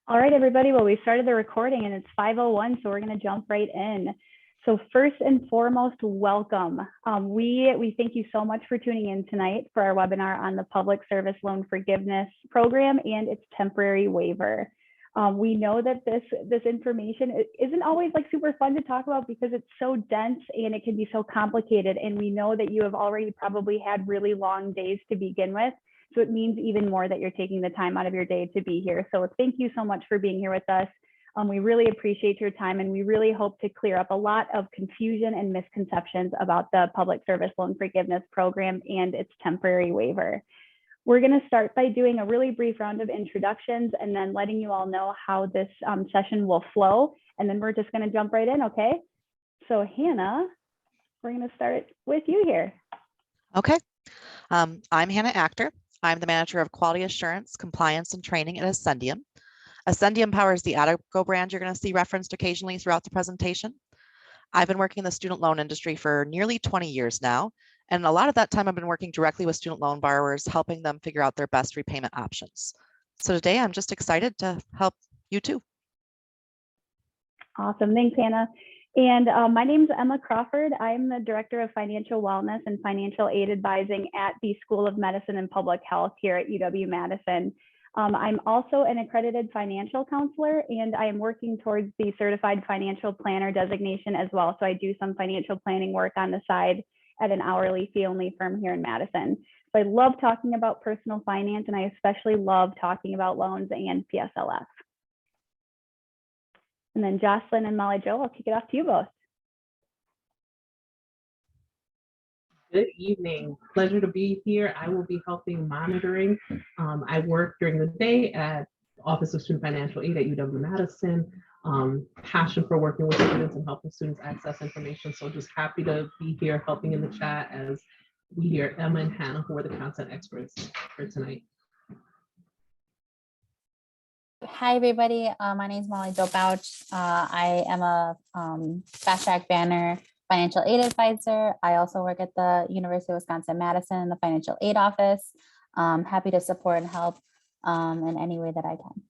All right, everybody. Well, we started the recording and it's 5:01, so we're going to jump right in. So first and foremost, welcome. We thank you so much for tuning in tonight for our webinar on the Public Service Loan Forgiveness Program and its temporary waiver. We know that this information isn't always like super fun to talk about because it's so dense and it can be so complicated. And we know that you have already probably had really long days to begin with. So it means even more that you're taking the time out of your day to be here. So thank you so much for being here with us. We really appreciate your time, and we really hope to clear up a lot of confusion and misconceptions about the Public Service Loan Forgiveness Program and its temporary waiver. We're going to start by doing a really brief round of introductions and then letting you all know how this session will flow. And then we're just going to jump right in, okay? So Hannah, we're going to start with you here. Okay. I'm Hannah Achtor. I'm the Manager of Quality Assurance, Compliance, and Training at Ascendium. Ascendium powers the Achtor brand you're going to see referenced occasionally throughout the presentation. I've been working in the student loan industry for nearly 20 years now, and a lot of that time I've been working directly with student loan borrowers, helping them figure out their best repayment options. So today I'm just excited to help you too. Awesome. Thanks, Hannah. And my name is Emma Crawford. I'm the Director of Financial Wellness and Financial Aid Advising at the School of Medicine and Public Health here at UW-Madison. I'm also an accredited financial counselor, and I am working towards the Certified Financial Planner designation as well. So I do some financial planning work on the side at an hourly fee-only firm here in Madison. So I love talking about personal finance, and I especially love talking about loans and PSLF. And then Jocelyn and Molly Jo, I'll kick it off to you both. Good evening. Pleasure to be here. I will be helping monitoring. I work during the day at the Office of Student Financial Aid at UW-Madison. Passion for working with students and helping students access information. So just happy to be here helping in the chat as we hear Emma and Hannah, who are the content experts for tonight. Hi, everybody. My name is Molly Jo. I am a Fast Track Banner financial aid advisor. I also work at the University of Wisconsin-Madison in the financial aid office. Happy to support and help in any way that I can.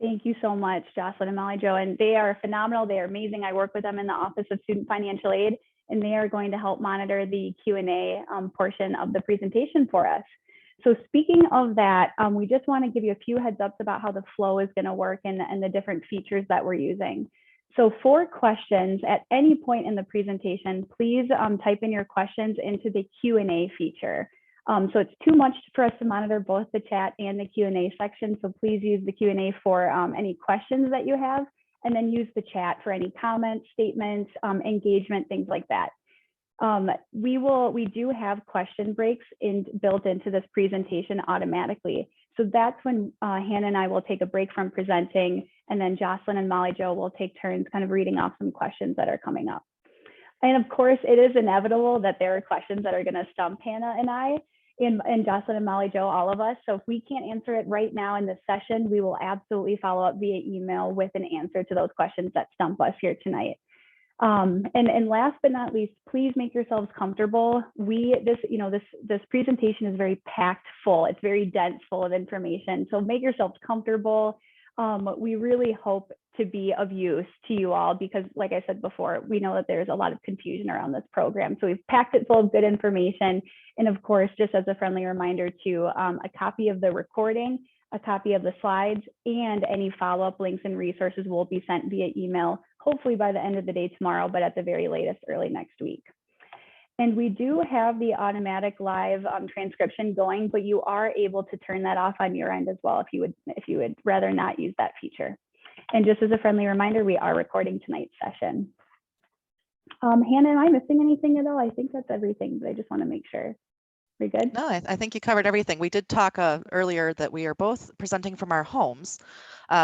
Thank you so much, Jocelyn and Molly Jo. And they are phenomenal. They are amazing. I work with them in the Office of Student Financial Aid, and they are going to help monitor the Q&A portion of the presentation for us. So speaking of that, we just want to give you a few heads ups about how the flow is going to work and the different features that we're using. So for questions at any point in the presentation, please type in your questions into the Q&A feature. So it's too much for us to monitor both the chat and the Q&A section. So please use the Q&A for any questions that you have, and then use the chat for any comments, statements, engagement, things like that. We do have question breaks built into this presentation automatically. So that's when Hannah and I will take a break from presenting, and then Jocelyn and Molly Jo will take turns kind of reading off some questions that are coming up. And of course, it is inevitable that there are questions that are going to stump Hannah and I, and Jocelyn and Molly Jo, all of us. So if we can't answer it right now in this session, we will absolutely follow up via email with an answer to those questions that stump us here tonight. And last but not least, please make yourselves comfortable. This presentation is very packed full. It's very dense, full of information. So make yourselves comfortable. We really hope to be of use to you all because, like I said before, we know that there's a lot of confusion around this program. So we've packed it full of good information. And of course, just as a friendly reminder too, a copy of the recording, a copy of the slides, and any follow-up links and resources will be sent via email, hopefully by the end of the day tomorrow, but at the very latest, early next week. And we do have the automatic live transcription going, but you are able to turn that off on your end as well if you would rather not use that feature. And just as a friendly reminder, we are recording tonight's session. Hannah, am I missing anything at all? I think that's everything, but I just want to make sure. We good? No, I think you covered everything. We did talk earlier that we are both presenting from our homes,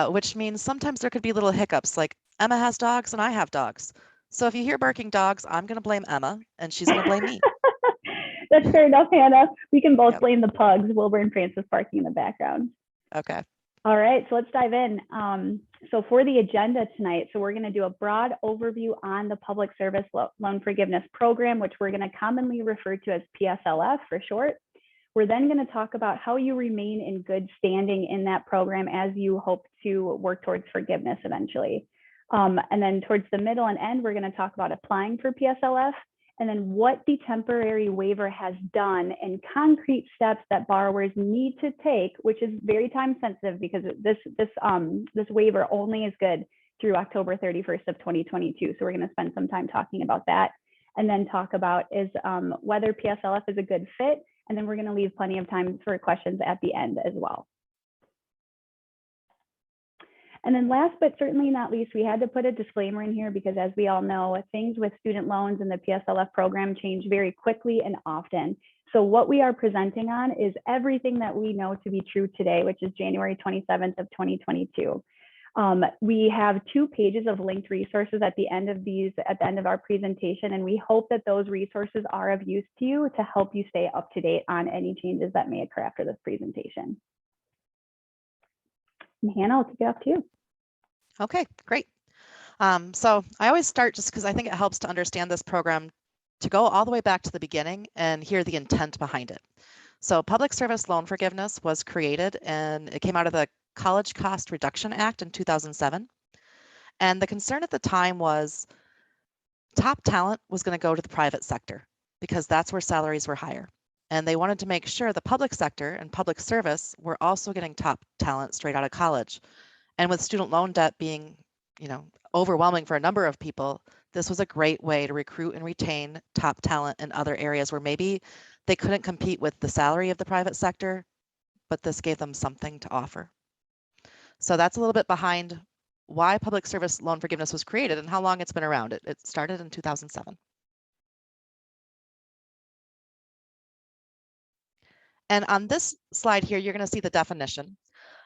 which means sometimes there could be little hiccups, like Emma has dogs and I have dogs. So if you hear barking dogs, I'm going to blame Emma and she's going to blame me. That's fair enough, Hannah. We can both blame the pugs, Wilbur and Francis barking in the background. Okay. All right, so let's dive in. So for the agenda tonight, so we're going to do a broad overview on the Public Service Loan Forgiveness Program, which we're going to commonly refer to as PSLF for short. We're then going to talk about how you remain in good standing in that program as you hope to work towards forgiveness eventually. And then towards the middle and end, we're going to talk about applying for PSLF, and then what the temporary waiver has done and concrete steps that borrowers need to take, which is very time sensitive because this waiver only is good through October 31st of 2022. So we're going to spend some time talking about that, and then talk about whether PSLF is a good fit. And then we're going to leave plenty of time for questions at the end as well. And then last but certainly not least, we had to put a disclaimer in here because, as we all know, things with student loans and the PSLF program change very quickly and often. So what we are presenting on is everything that we know to be true today, which is January 27th of 2022. We have 2 pages of linked resources at the end of our presentation, and we hope that those resources are of use to you to help you stay up to date on any changes that may occur after this presentation. And Hannah, I'll kick it off to you. Okay, great. So I always start just because I think it helps to understand this program to go all the way back to the beginning and hear the intent behind it. So Public Service Loan Forgiveness was created, and it came out of the College Cost Reduction Act in 2007. And the concern at the time was top talent was going to go to the private sector because that's where salaries were higher. And they wanted to make sure the public sector and public service were also getting top talent straight out of college. And with student loan debt being, overwhelming for a number of people, this was a great way to recruit and retain top talent in other areas where maybe they couldn't compete with the salary of the private sector, but this gave them something to offer. So that's a little bit behind why Public Service Loan Forgiveness was created and how long it's been around. It started in 2007. And on this slide here, you're going to see the definition.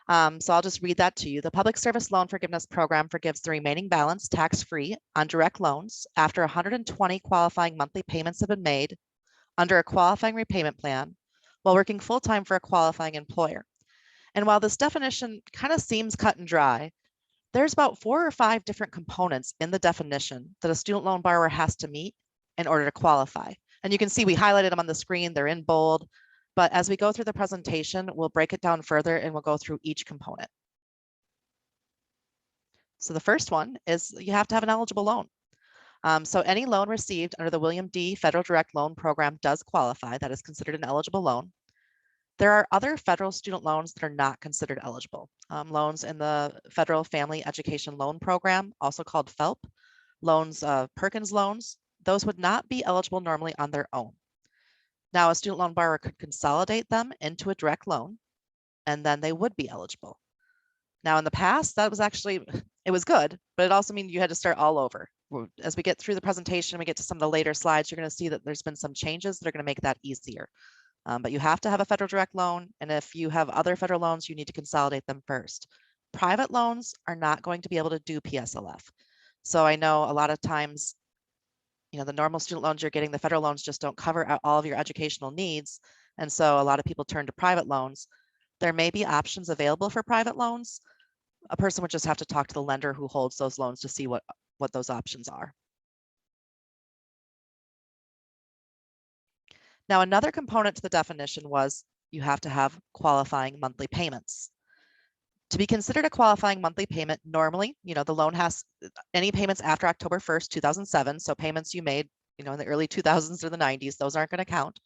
So I'll just read that to you. The Public Service Loan Forgiveness Program forgives the remaining balance tax-free on direct loans after 120 qualifying monthly payments have been made under a qualifying repayment plan while working full-time for a qualifying employer. And while this definition kind of seems cut and dry, there's about 4 or 5 different components in the definition that a student loan borrower has to meet in order to qualify. And you can see we highlighted them on the screen, they're in bold. But as we go through the presentation, we'll break it down further and we'll go through each component. So the first one is you have to have an eligible loan. So any loan received under the William D. Federal Direct Loan Program does qualify. That is considered an eligible loan. There are other federal student loans that are not considered eligible. Loans in the Federal Family Education Loan Program, also called FELP, loans, Perkins loans, those would not be eligible normally on their own. Now, a student loan borrower could consolidate them into a direct loan, and then they would be eligible. Now, in the past, that was actually, it was good, but it also means you had to start all over. As we get through the presentation, we get to some of the later slides, you're going to see that there's been some changes that are going to make that easier. But you have to have a federal direct loan, and if you have other federal loans, you need to consolidate them first. Private loans are not going to be able to do PSLF. So I know a lot of times, the normal student loans you're getting, the federal loans just don't cover all of your educational needs. And so a lot of people turn to private loans. There may be options available for private loans. A person would just have to talk to the lender who holds those loans to see what those options are. Now, another component to the definition was you have to have qualifying monthly payments. To be considered a qualifying monthly payment, normally, the loan has any payments after October 1st, 2007. So payments you made, in the early 2000s or the 90s, those aren't going to count.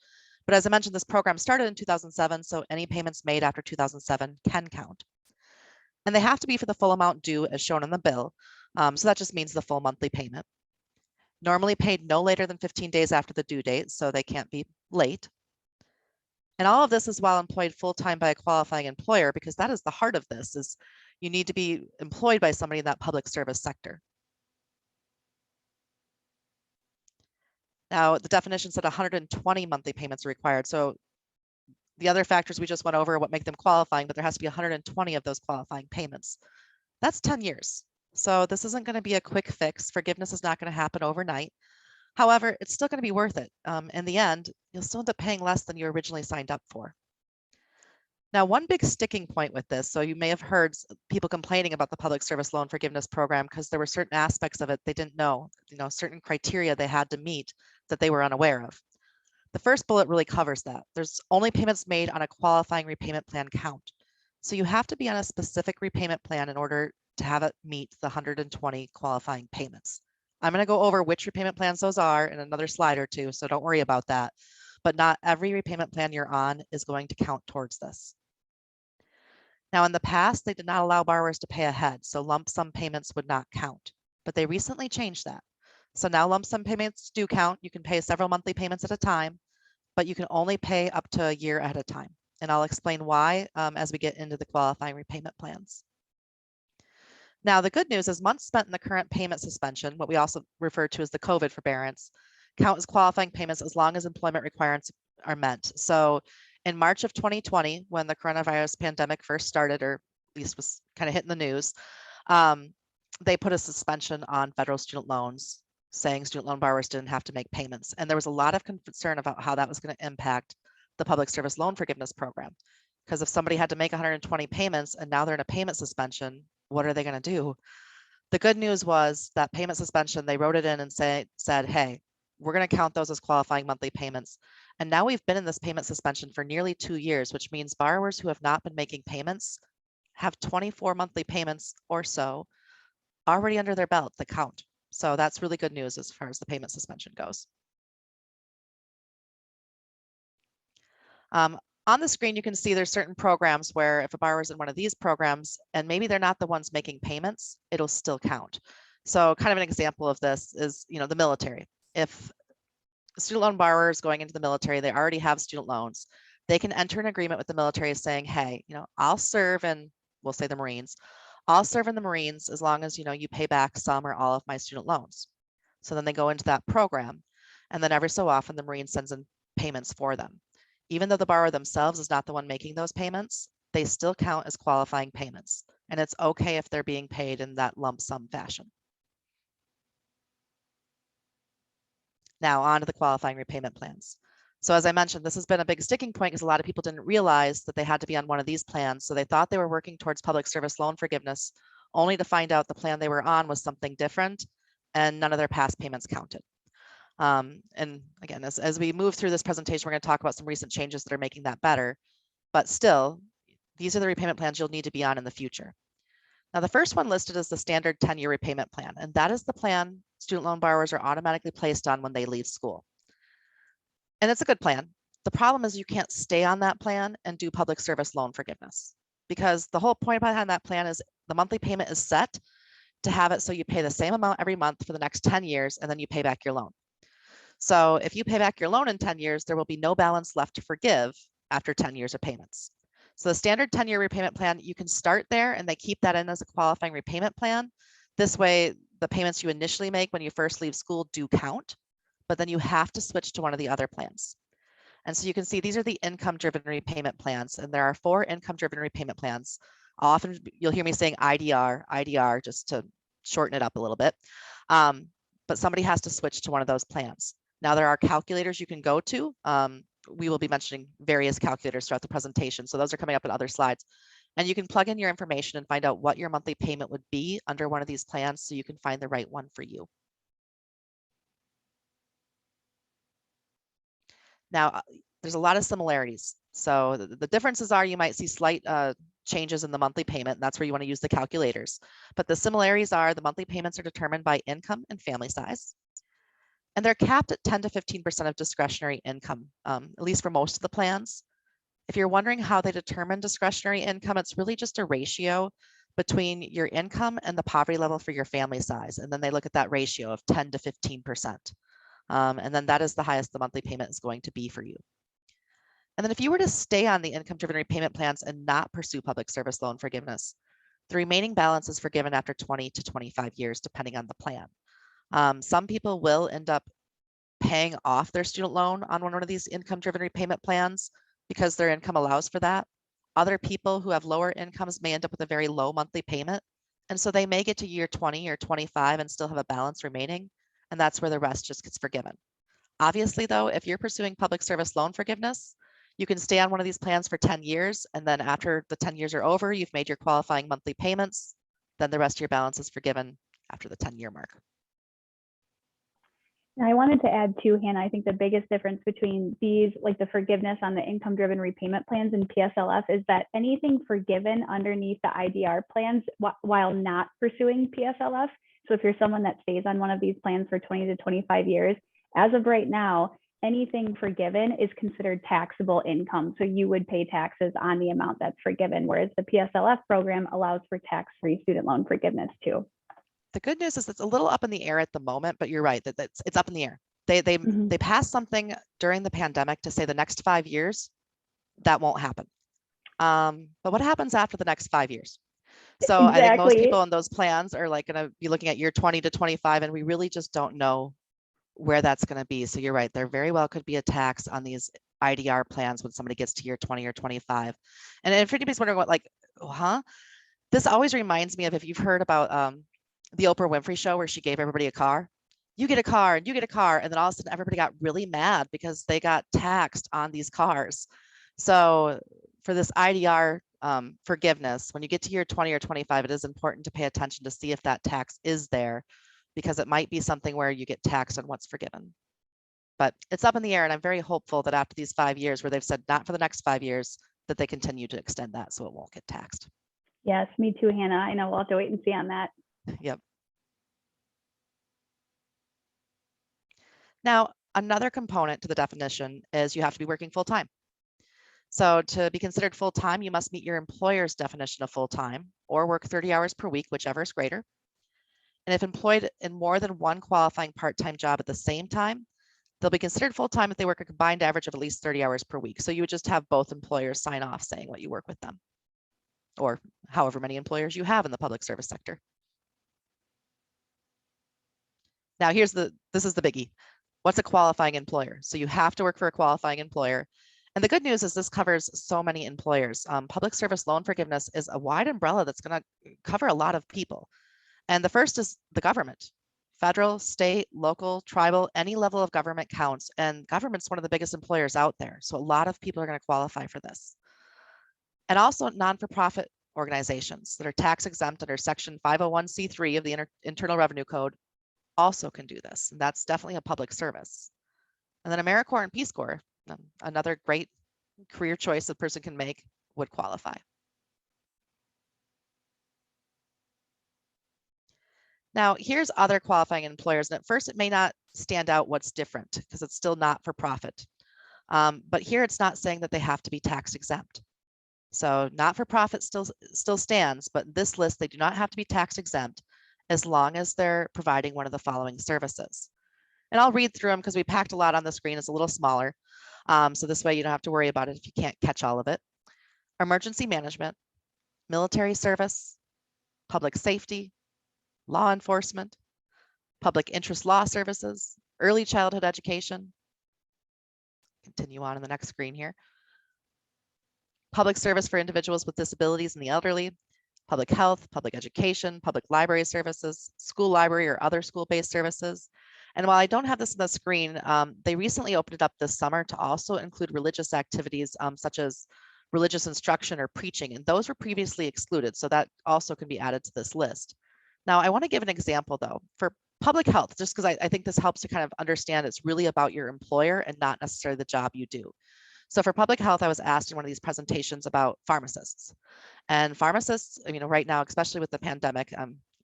But as I mentioned, this program started in 2007. So any payments made after 2007 can count. And they have to be for the full amount due as shown on the bill. So that just means the full monthly payment. Normally paid no later than 15 days after the due date, so they can't be late. And all of this is while employed full-time by a qualifying employer, because that is the heart of this, is you need to be employed by somebody in that public service sector. Now, the definition said 120 monthly payments are required. So the other factors we just went over what make them qualifying, but there has to be 120 of those qualifying payments. That's 10 years. So this isn't going to be a quick fix. Forgiveness is not going to happen overnight. However, it's still going to be worth it. In the end, you'll still end up paying less than you originally signed up for. Now, one big sticking point with this, so you may have heard people complaining about the Public Service Loan Forgiveness Program because there were certain aspects of it they didn't know, certain criteria they had to meet that they were unaware of. The first bullet really covers that. There's only payments made on a qualifying repayment plan count. So you have to be on a specific repayment plan in order to have it meet the 120 qualifying payments. I'm going to go over which repayment plans those are in another slide or two, so don't worry about that. But not every repayment plan you're on is going to count towards this. Now, in the past, they did not allow borrowers to pay ahead, so lump sum payments would not count. But they recently changed that. So now lump sum payments do count. You can pay several monthly payments at a time, but you can only pay up to a year at a time. And I'll explain why as we get into the qualifying repayment plans. Now, the good news is months spent in the current payment suspension, what we also refer to as the COVID forbearance, count as qualifying payments as long as employment requirements are met. So in March of 2020, when the coronavirus pandemic first started, or at least was kind of hitting the news, they put a suspension on federal student loans, saying student loan borrowers didn't have to make payments. And there was a lot of concern about how that was going to impact the public service loan forgiveness program. Because if somebody had to make 120 payments and now they're in a payment suspension, what are they going to do? The good news was that payment suspension, they wrote it in and said, hey, we're going to count those as qualifying monthly payments. And now we've been in this payment suspension for nearly 2 years, which means borrowers who have not been making payments have 24 monthly payments or so already under their belt that count. So that's really good news as far as the payment suspension goes. On the screen, you can see there's certain programs where if a borrower is in one of these programs and maybe they're not the ones making payments, it'll still count. So kind of an example of this is, the military. If a student loan borrower is going into the military, they already have student loans, they can enter an agreement with the military saying, hey, I'll serve in, we'll say the Marines, I'll serve in the Marines as long as, you pay back some or all of my student loans. So then they go into that program, and then every so often the Marine sends in payments for them. Even though the borrower themselves is not the one making those payments, they still count as qualifying payments. And it's okay if they're being paid in that lump sum fashion. Now on to the qualifying repayment plans. So as I mentioned, this has been a big sticking point because a lot of people didn't realize that they had to be on one of these plans. So they thought they were working towards public service loan forgiveness, only to find out the plan they were on was something different and none of their past payments counted. And again, as we move through this presentation, we're going to talk about some recent changes that are making that better. But still, these are the repayment plans you'll need to be on in the future. Now, the first one listed is the standard 10-year repayment plan, and that is the plan student loan borrowers are automatically placed on when they leave school. And it's a good plan. The problem is you can't stay on that plan and do public service loan forgiveness, because the whole point behind that plan is the monthly payment is set to have it so you pay the same amount every month for the next 10 years, and then you pay back your loan. So if you pay back your loan in 10 years, there will be no balance left to forgive after 10 years of payments. So the standard 10-year repayment plan, you can start there and they keep that in as a qualifying repayment plan. This way, the payments you initially make when you first leave school do count, but then you have to switch to one of the other plans. And so you can see these are the income-driven repayment plans, and there are 4 income-driven repayment plans. Often you'll hear me saying IDR, just to shorten it up a little bit. But somebody has to switch to one of those plans. Now there are calculators you can go to. We will be mentioning various calculators throughout the presentation. So those are coming up in other slides. And you can plug in your information and find out what your monthly payment would be under one of these plans so you can find the right one for you. Now, there's a lot of similarities. So the differences are you might see slight changes in the monthly payment, and that's where you want to use the calculators. But the similarities are the monthly payments are determined by income and family size. And they're capped at 10 to 15% of discretionary income, at least for most of the plans. If you're wondering how they determine discretionary income, it's really just a ratio between your income and the poverty level for your family size. And then they look at that ratio of 10 to 15%. And then that is the highest the monthly payment is going to be for you. And then if you were to stay on the income-driven repayment plans and not pursue public service loan forgiveness, the remaining balance is forgiven after 20 to 25 years, depending on the plan. Some people will end up paying off their student loan on one of these income-driven repayment plans because their income allows for that. Other people who have lower incomes may end up with a very low monthly payment. And so they may get to year 20 or 25 and still have a balance remaining. And that's where the rest just gets forgiven. Obviously, though, if you're pursuing public service loan forgiveness, you can stay on one of these plans for 10 years. And then after the 10 years are over, you've made your qualifying monthly payments. Then the rest of your balance is forgiven after the 10-year mark. I wanted to add too, Hannah, I think the biggest difference between these, like the forgiveness on the income-driven repayment plans and PSLF, is that anything forgiven underneath the IDR plans while not pursuing PSLF. So if you're someone that stays on one of these plans for 20 to 25 years, as of right now, anything forgiven is considered taxable income. So you would pay taxes on the amount that's forgiven, whereas the PSLF program allows for tax-free student loan forgiveness too. The good news is it's a little up in the air at the moment, but you're right that it's up in the air. They passed something during the pandemic to say the next 5 years that won't happen. But what happens after the next 5 years? So I think most people in those plans are like going to be looking at year 20 to 25, and we really just don't know where that's going to be. So you're right, there very well could be a tax on these IDR plans when somebody gets to year 20 or 25. And if anybody's wondering what, like, this always reminds me of, if you've heard about the Oprah Winfrey show where she gave everybody a car. You get a car and you get a car, and then all of a sudden everybody got really mad because they got taxed on these cars. So for this IDR forgiveness, when you get to year 20 or 25, it is important to pay attention to see if that tax is there, because it might be something where you get taxed on what's forgiven. But it's up in the air, and I'm very hopeful that after these 5 years, where they've said not for the next 5 years, that they continue to extend that so it won't get taxed. Yes, me too, Hannah. I know we'll have to wait and see on that. Yep. Now, another component to the definition is you have to be working full-time. So to be considered full-time, you must meet your employer's definition of full-time or work 30 hours per week, whichever is greater. And if employed in more than one qualifying part-time job at the same time, they'll be considered full-time if they work a combined average of at least 30 hours per week. So you would just have both employers sign off saying what you work with them, or however many employers you have in the public service sector. Now this is the biggie. What's a qualifying employer? So you have to work for a qualifying employer. And the good news is this covers so many employers. Public service loan forgiveness is a wide umbrella that's going to cover a lot of people. And the first is the government. Federal, state, local, tribal, any level of government counts. And government's one of the biggest employers out there. So a lot of people are going to qualify for this. And also non-for-profit organizations that are tax exempt under Section 501c3 of the Internal Revenue Code also can do this. And that's definitely a public service. And then AmeriCorps and Peace Corps, another great career choice a person can make, would qualify. Now, here's other qualifying employers. And at first, it may not stand out what's different because it's still not for profit. But here it's not saying that they have to be tax exempt. So not for profit still stands, but this list, they do not have to be tax exempt as long as they're providing one of the following services. And I'll read through them because we packed a lot on the screen. It's a little smaller. So this way you don't have to worry about it if you can't catch all of it. Emergency management, military service, public safety, law enforcement, public interest law services, early childhood education. Continue on in the next screen here. Public service for individuals with disabilities and the elderly, public health, public education, public library services, school library or other school-based services. And while I don't have this on the screen, they recently opened it up this summer to also include religious activities such as religious instruction or preaching, and those were previously excluded, so that also can be added to this list. Now, I want to give an example though, for public health, just because I think this helps to kind of understand it's really about your employer and not necessarily the job you do. So for public health, I was asked in one of these presentations about pharmacists. And pharmacists, right now, especially with the pandemic,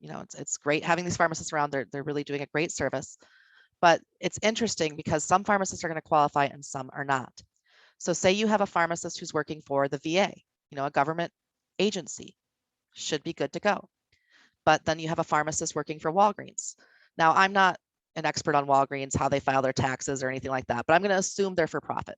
it's great having these pharmacists around. They're really doing a great service. But it's interesting because some pharmacists are going to qualify and some are not. So say you have a pharmacist who's working for the VA, a government agency, should be good to go. But then you have a pharmacist working for Walgreens. Now, I'm not an expert on Walgreens, how they file their taxes or anything like that, but I'm going to assume they're for profit.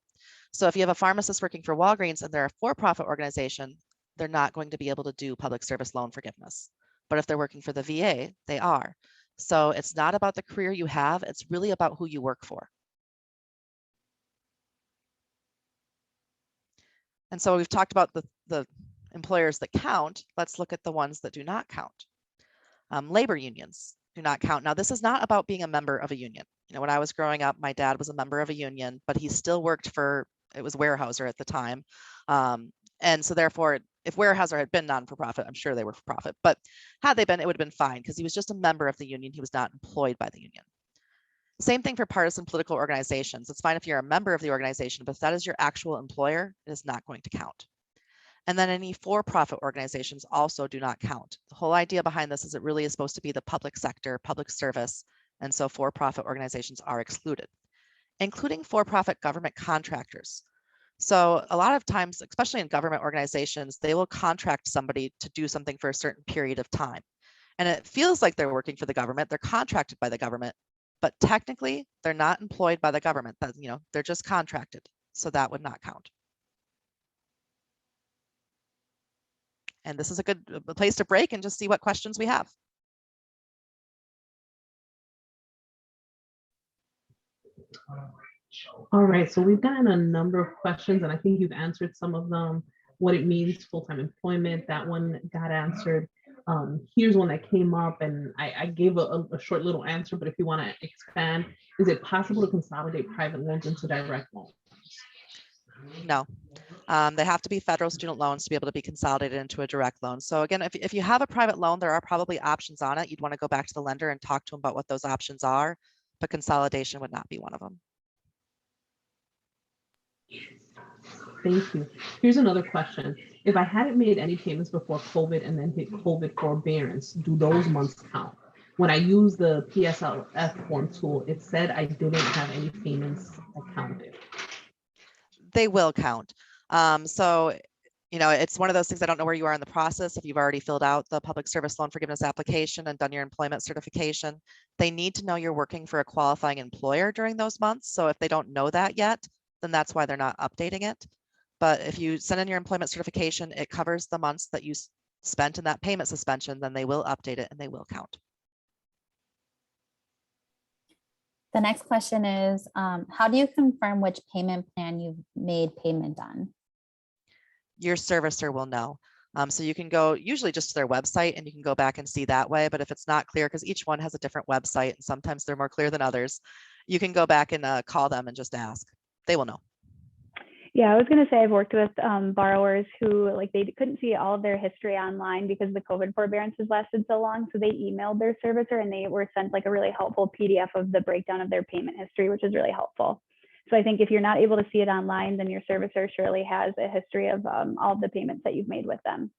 So if you have a pharmacist working for Walgreens and they're a for-profit organization, they're not going to be able to do public service loan forgiveness. But if they're working for the VA, they are. So it's not about the career you have, it's really about who you work for. And so we've talked about the employers that count. Let's look at the ones that do not count. Labor unions do not count. Now, this is not about being a member of a union. When I was growing up, my dad was a member of a union, but he still worked for, it was Weyerhaeuser at the time. And so therefore, if Weyerhaeuser had been non-for-profit, I'm sure they were for profit, but had they been, it would have been fine because he was just a member of the union. He was not employed by the union. Same thing for partisan political organizations. It's fine if you're a member of the organization, but if that is your actual employer, it is not going to count. And then any for-profit organizations also do not count. The whole idea behind this is it really is supposed to be the public sector, public service, and so for-profit organizations are excluded, including for-profit government contractors. So a lot of times, especially in government organizations, they will contract somebody to do something for a certain period of time. And it feels like they're working for the government, they're contracted by the government, but technically they're not employed by the government. That, you know, they're just contracted. So that would not count. And this is a good place to break and just see what questions we have. All right, so we've gotten a number of questions, and I think you've answered some of them. What it means, full-time employment, that one got answered. Here's one that came up, and I gave a short little answer, but if you want to expand, is it possible to consolidate private loans into direct loans? No. They have to be federal student loans to be able to be consolidated into a direct loan. So again, if you have a private loan, there are probably options on it. You'd want to go back to the lender and talk to them about what those options are, but consolidation would not be one of them. Thank you. Here's another question. If I hadn't made any payments before COVID and then hit COVID forbearance, do those months count? When I used the PSLF form tool, it said I didn't have any payments that counted. They will count. So, you know, it's one of those things, I don't know where you are in the process. If you've already filled out the public service loan forgiveness application and done your employment certification, they need to know you're working for a qualifying employer during those months. So if they don't know that yet, then that's why they're not updating it. But if you send in your employment certification, it covers the months that you spent in that payment suspension, then they will update it and they will count. The next question is, how do you confirm which payment plan you've made payment on? Your servicer will know. So you can go usually just to their website and you can go back and see that way. But if it's not clear, because each one has a different website and sometimes they're more clear than others, you can go back and call them and just ask. They will know. Yeah, I was going to say I've worked with borrowers who like they couldn't see all of their history online because the COVID forbearance has lasted so long. So they emailed their servicer and they were sent like a really helpful PDF of the breakdown of their payment history, which is really helpful. So I think if you're not able to see it online, then your servicer surely has a history of all of the payments that you've made with them.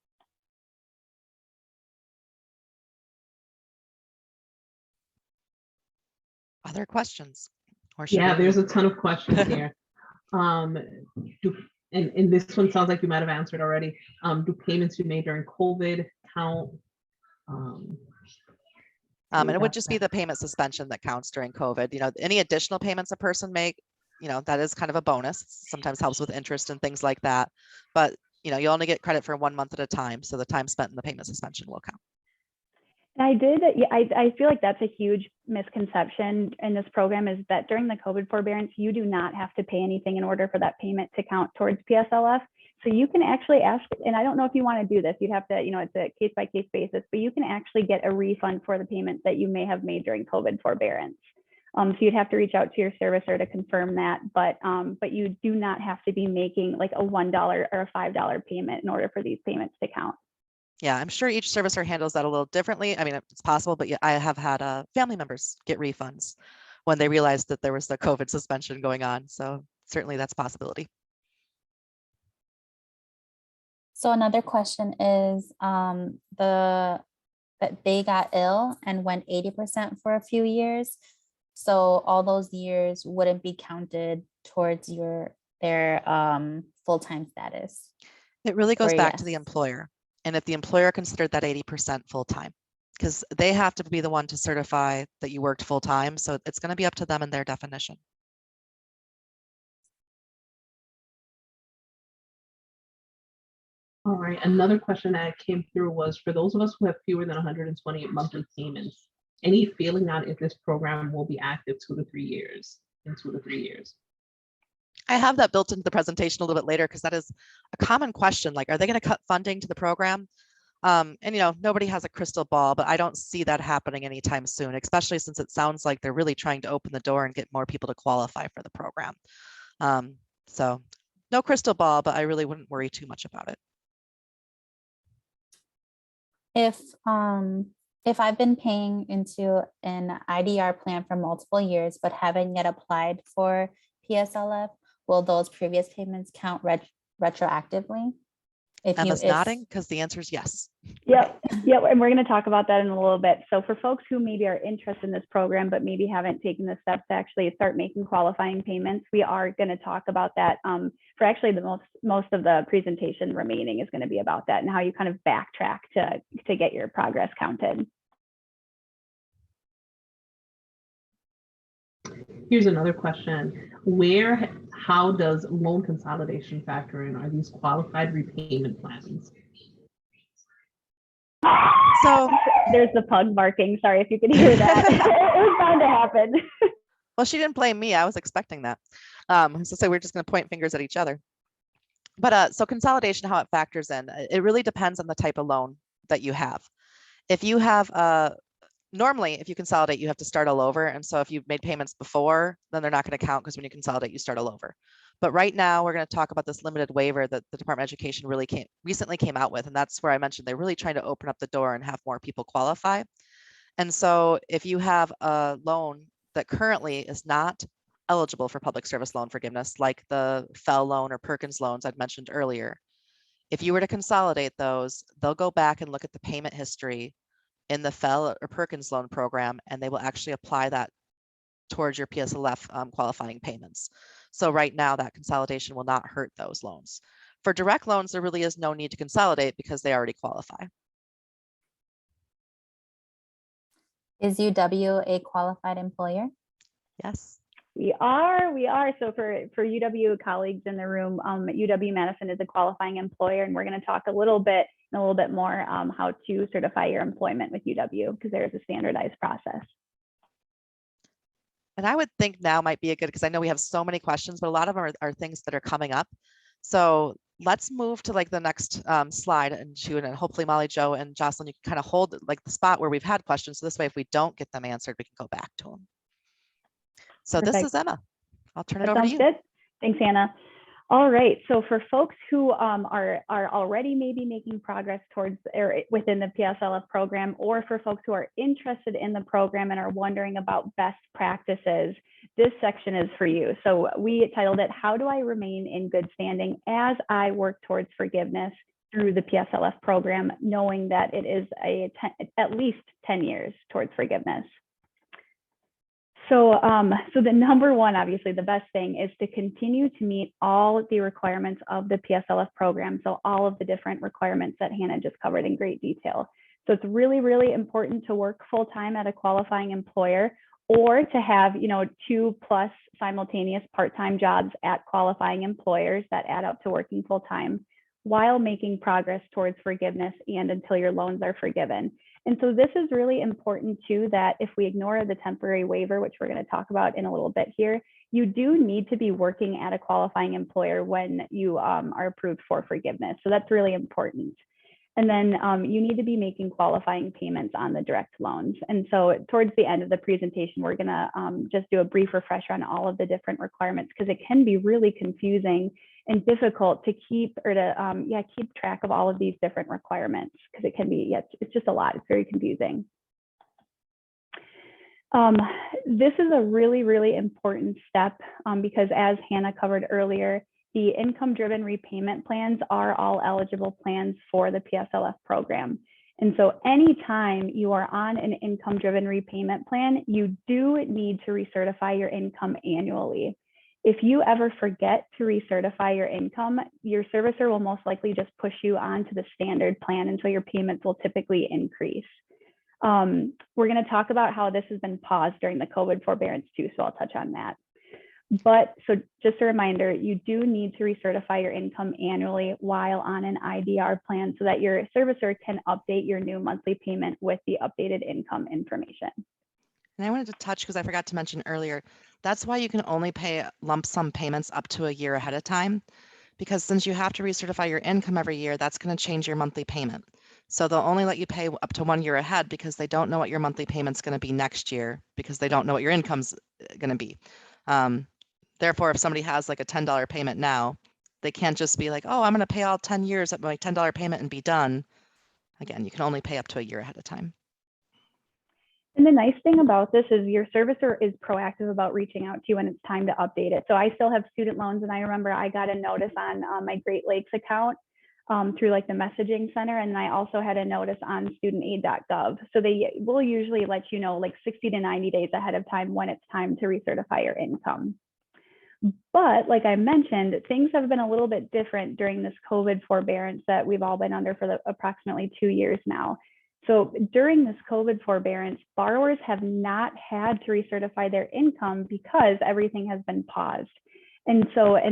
Other questions? Or yeah, there's a ton of questions here. And this one sounds like you might have answered already. Do payments you made during COVID count? And it would just be the payment suspension that counts during COVID. You know, any additional payments a person make, you know, that is kind of a bonus. Sometimes helps with interest and things like that. But, you know, you only get credit for 1 month at a time. So the time spent in the payment suspension will count. I feel like that's a huge misconception in this program is that during the COVID forbearance, you do not have to pay anything in order for that payment to count towards PSLF. So you can actually ask, and I don't know if you want to do this, you'd have to, you know, it's a case by case basis, but you can actually get a refund for the payments that you may have made during COVID forbearance. So you'd have to reach out to your servicer to confirm that, but you do not have to be making like a $1 or a $5 payment in order for these payments to count. Yeah, I'm sure each servicer handles that a little differently. I mean, it's possible, but yeah, I have had family members get refunds when they realized that there was the COVID suspension going on. So certainly that's a possibility. So another question is that they got ill and went 80% for a few years. So all those years wouldn't be counted towards their full-time status. It really goes back to the yes. employer. And if the employer considered that 80% full-time, because they have to be the one to certify that you worked full-time. So it's going to be up to them and their definition. All right, another question that came through was for those of us who have fewer than 128 monthly payments, any feeling on if this program will be active in 2 to 3 years? I have that built into the presentation a little bit later because that is a common question. Like, are they going to cut funding to the program? And, you know, nobody has a crystal ball, but I don't see that happening anytime soon, especially since it sounds like they're really trying to open the door and get more people to qualify for the program. So no crystal ball, but I really wouldn't worry too much about it. If If I've been paying into an IDR plan for multiple years, but haven't yet applied for PSLF, will those previous payments count retroactively? Emma's nodding because the answer is yes. Yep. Yep. And we're going to talk about that in a little bit. So for folks who maybe are interested in this program, but maybe haven't taken the steps to actually start making qualifying payments, we are going to talk about that. For actually the most of the presentation remaining is going to be about that and how you kind of backtrack to get your progress counted. Here's another question. How does loan consolidation factor in? Are these qualified repayment plans? So there's the pug barking. Sorry if you could hear that. It was bound to happen. well, she didn't blame me. I was expecting that. So we're just going to point fingers at each other. But so consolidation, how it factors in, it really depends on the type of loan that you have. If you have normally, if you consolidate, you have to start all over. And so if you've made payments before, then they're not going to count because when you consolidate, you start all over. But right now, we're going to talk about this limited waiver that the Department of Education recently came out with. And that's where I mentioned they're really trying to open up the door and have more people qualify. And so if you have a loan that currently is not eligible for public service loan forgiveness, like the FEL loan or Perkins loans I'd mentioned earlier, if you were to consolidate those, they'll go back and look at the payment history in the FEL or Perkins loan program, and they will actually apply that towards your PSLF qualifying payments. So right now that consolidation will not hurt those loans. For direct loans, there really is no need to consolidate because they already qualify. Is UW a qualified employer? Yes. We are. So for UW colleagues in the room, UW-Madison is a qualifying employer, and we're going to talk a little bit more how to certify your employment with UW because there is a standardized process. And I would think now might be a good, because I know we have so many questions, but a lot of them are things that are coming up. So let's move to like the next slide and hopefully Molly Jo and Jocelyn, you can kind of hold like the spot where we've had questions. So this way, if we don't get them answered, we can go back to them. So Perfect. This is Emma. I'll turn it That over to sounds you. Good. Thanks, Hannah. All right. So for folks who are already maybe making progress towards or within the PSLF program, or for folks who are interested in the program and are wondering about best practices, this section is for you. So we titled it, How Do I Remain in Good Standing as I Work Towards Forgiveness through the PSLF program, knowing that it is at least 10 years towards forgiveness. So the number one, obviously the best thing is to continue to meet all the requirements of the PSLF program. So all of the different requirements that Hannah just covered in great detail. So it's really, really important to work full-time at a qualifying employer, or to have, 2+ simultaneous part-time jobs at qualifying employers that add up to working full-time while making progress towards forgiveness and until your loans are forgiven. And so this is really important too, that if we ignore the temporary waiver, which we're going to talk about in a little bit here, you do need to be working at a qualifying employer when you are approved for forgiveness. So that's really important. And then you need to be making qualifying payments on the direct loans. And so towards the end of the presentation, we're going to just do a brief refresher on all of the different requirements, because it can be really confusing and difficult to keep keep track of all of these different requirements, because it can be, it's just a lot. It's very confusing. This is a really, really important step because, as Hannah covered earlier, the income-driven repayment plans are all eligible plans for the PSLF program. And so anytime you are on an income-driven repayment plan, you do need to recertify your income annually. If you ever forget to recertify your income, your servicer will most likely just push you onto the standard plan, and so your payments will typically increase. We're going to talk about how this has been paused during the COVID forbearance too, so I'll touch on that. But so just a reminder, you do need to recertify your income annually while on an IDR plan so that your servicer can update your new monthly payment with the updated income information. And I wanted to touch, because I forgot to mention earlier, that's why you can only pay lump sum payments up to a year ahead of time, because since you have to recertify your income every year, that's going to change your monthly payment. So they'll only let you pay up to 1 year ahead, because they don't know what your monthly payment's going to be next year, because they don't know what your income's going to be. Therefore, if somebody has like a $10 payment now, they can't just be like, oh, I'm going to pay all 10 years at my $10 payment and be done. Again, you can only pay up to a year ahead of time. And the nice thing about this is your servicer is proactive about reaching out to you when it's time to update it. So I still have student loans, and I remember I got a notice on my Great Lakes account through like the messaging center, and I also had a notice on studentaid.gov. So they will usually let you know like 60 to 90 days ahead of time when it's time to recertify your income. But like I mentioned, things have been a little bit different during this COVID forbearance that we've all been under for approximately 2 years now. So during this COVID forbearance, borrowers have not had to recertify their income because everything has been paused. And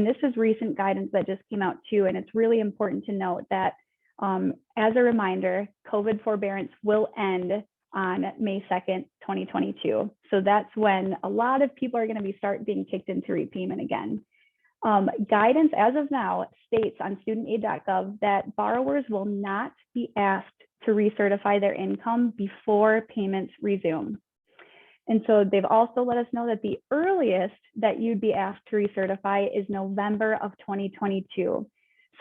this is recent guidance that just came out too. And it's really important to note that as a reminder, COVID forbearance will end on May 2nd, 2022. So that's when a lot of people are going to start being kicked into repayment again. Guidance as of now states on studentaid.gov that borrowers will not be asked to recertify their income before payments resume. And so they've also let us know that the earliest that you'd be asked to recertify is November of 2022.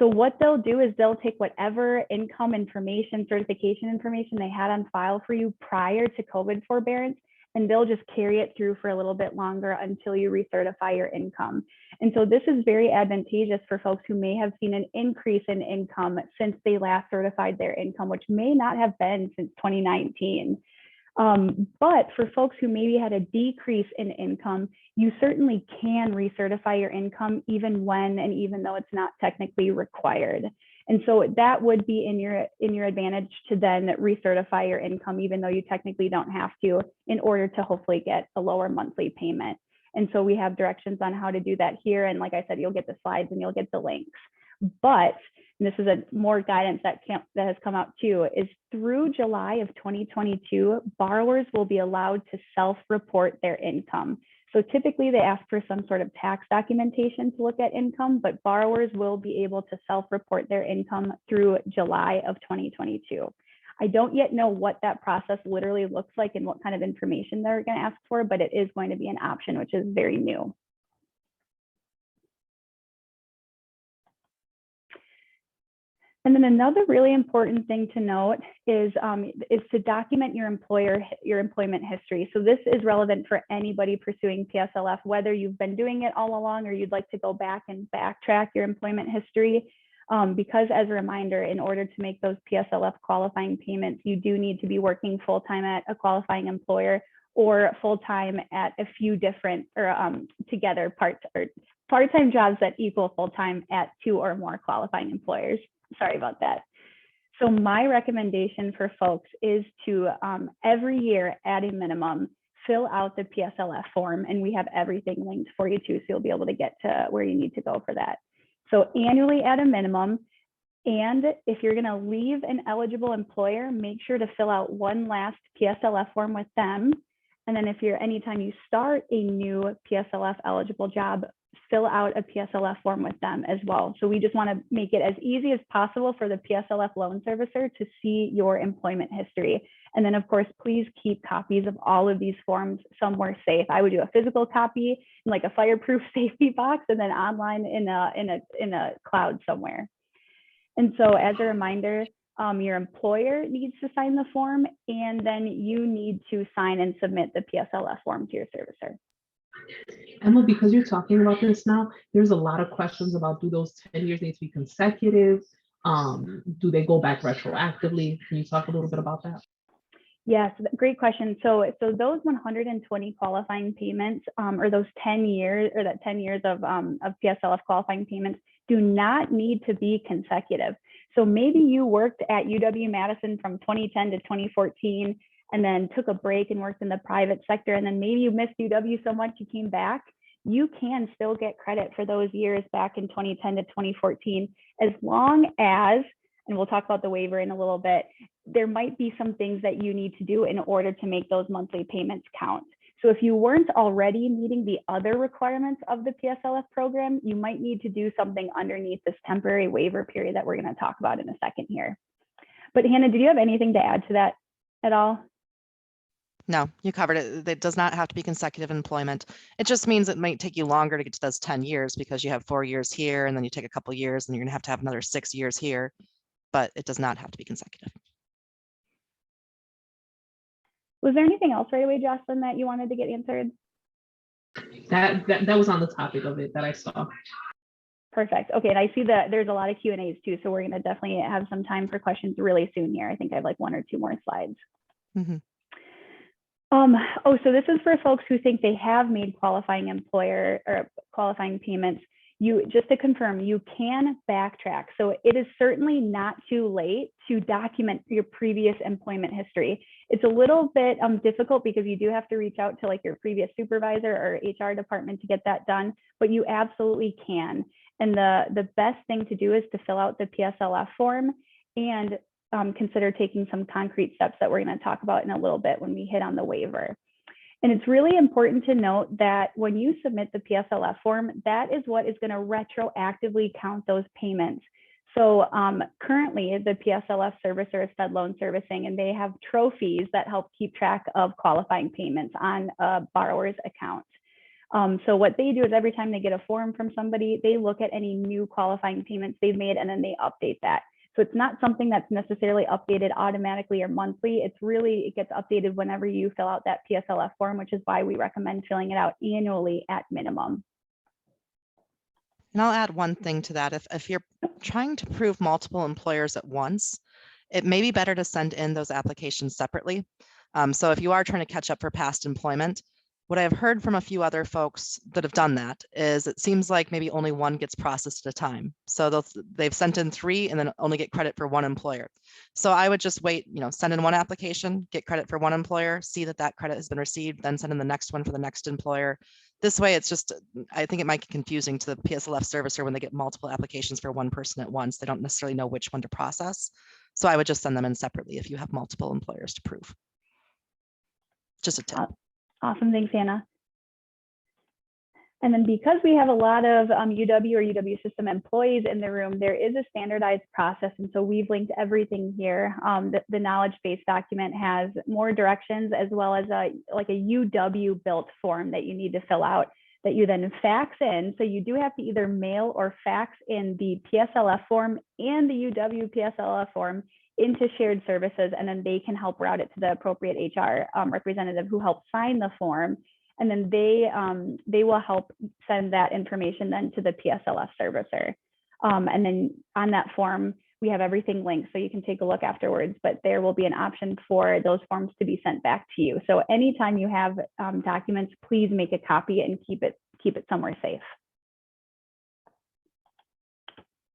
So what they'll do is they'll take whatever income information, certification information they had on file for you prior to COVID forbearance, and they'll just carry it through for a little bit longer until you recertify your income. And so this is very advantageous for folks who may have seen an increase in income since they last certified their income, which may not have been since 2019. But for folks who maybe had a decrease in income, you certainly can recertify your income even when and even though it's not technically required. And so that would be in your advantage to then recertify your income, even though you technically don't have to, in order to hopefully get a lower monthly payment. And so we have directions on how to do that here. And like I said, you'll get the slides and you'll get the links. But and this is more guidance that has come out too, is through July of 2022, borrowers will be allowed to self-report their income. So typically they ask for some sort of tax documentation to look at income, but borrowers will be able to self-report their income through July of 2022. I don't yet know what that process literally looks like and what kind of information they're going to ask for, but it is going to be an option, which is very new. And then another really important thing to note is to document your employment history. So this is relevant for anybody pursuing PSLF, whether you've been doing it all along or you'd like to go back and backtrack your employment history. Because as a reminder, in order to make those PSLF qualifying payments, you do need to be working full-time at a qualifying employer or full-time at a few different together part-time jobs that equal full-time at 2 or more qualifying employers. Sorry about that. So my recommendation for folks is to every year at a minimum, fill out the PSLF form, and we have everything linked for you too, so you'll be able to get to where you need to go for that. So annually at a minimum, and if you're gonna leave an eligible employer, make sure to fill out one last PSLF form with them. And then anytime you start a new PSLF eligible job, fill out a PSLF form with them as well. So we just want to make it as easy as possible for the PSLF loan servicer to see your employment history. And then of course, please keep copies of all of these forms somewhere safe. I would do a physical copy in like a fireproof safety box, and then online in a cloud somewhere. And so as a reminder, your employer needs to sign the form, and then you need to sign and submit the PSLF form to your servicer. Emma, because you're talking about this now, there's a lot of questions about, do those 10 years need to be consecutive? Do they go back retroactively? Can you talk a little bit about that? Yes, great question. So those 120 qualifying payments, or those 10 years, or that 10 years of PSLF qualifying payments, do not need to be consecutive. So maybe you worked at UW-Madison from 2010 to 2014, and then took a break and worked in the private sector, and then maybe you missed UW so much you came back. You can still get credit for those years back in 2010 to 2014, as long as, and we'll talk about the waiver in a little bit, there might be some things that you need to do in order to make those monthly payments count. So if you weren't already meeting the other requirements of the PSLF program, you might need to do something underneath this temporary waiver period that we're going to talk about in a second here. But Hannah, did you have anything to add to that at all? No, you covered it. It does not have to be consecutive employment. It just means it might take you longer to get to those 10 years because you have 4 years here, and then you take a couple of years, and you're going to have another 6 years here, but it does not have to be consecutive. Was there anything else right away, Jocelyn, that you wanted to get answered? That was on the topic of it that I saw. Perfect. Okay, and I see that there's a lot of Q&As too, so we're going to definitely have some time for questions really soon here. I think I have like 1 or 2 more slides. Mhm. Oh, so this is for folks who think they have made qualifying employer or qualifying payments. Just to confirm, you can backtrack. So it is certainly not too late to document your previous employment history. It's a little bit difficult because you do have to reach out to like your previous supervisor or HR department to get that done, but you absolutely can. And the best thing to do is to fill out the PSLF form and consider taking some concrete steps that we're going to talk about in a little bit when we hit on the waiver. And it's really important to note that when you submit the PSLF form, that is what is going to retroactively count those payments. So currently the PSLF servicer is Fed Loan Servicing, and they have trophies that help keep track of qualifying payments on a borrower's account. So what they do is every time they get a form from somebody, they look at any new qualifying payments they've made and then they update that. So it's not something that's necessarily updated automatically or monthly. It gets updated whenever you fill out that PSLF form, which is why we recommend filling it out annually at minimum. And I'll add one thing to that. If you're trying to prove multiple employers at once, it may be better to send in those applications separately. So if you are trying to catch up for past employment, what I've heard from a few other folks that have done that is it seems like maybe only one gets processed at a time. So they've sent in 3 and then only get credit for 1 employer. So I would just wait, send in 1 application, get credit for 1 employer, see that that credit has been received, then send in the next one for the next employer. This way, it's just, I think it might get confusing to the PSLF servicer when they get multiple applications for 1 person at once. They don't necessarily know which one to process. So I would just send them in separately if you have multiple employers to prove. Just a tip. Awesome, thanks, Hannah. And then because we have a lot of UW or UW system employees in the room, there is a standardized process. And so we've linked everything here. The knowledge base document has more directions as well as a UW built form that you need to fill out that you then fax in. So you do have to either mail or fax in the PSLF form and the UW PSLF form into shared services, and then they can help route it to the appropriate HR representative who helps sign the form. And then they will help send that information then to the PSLF servicer. And then on that form, we have everything linked so you can take a look afterwards, but there will be an option for those forms to be sent back to you. So anytime you have documents, please make a copy and keep it somewhere safe.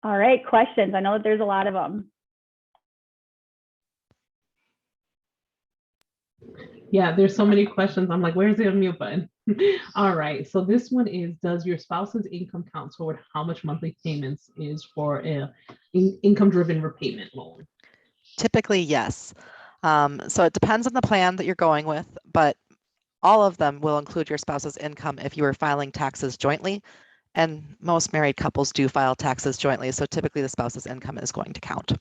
All right, questions. I know that there's a lot of them. Yeah, there's so many questions. I'm like, where's the unmute button? All right, so this one is, does your spouse's income count toward how much monthly payments is for an income-driven repayment loan? Typically, yes. So it depends on the plan that you're going with, but all of them will include your spouse's income if you are filing taxes jointly. And most married couples do file taxes jointly. So typically the spouse's income is going to count.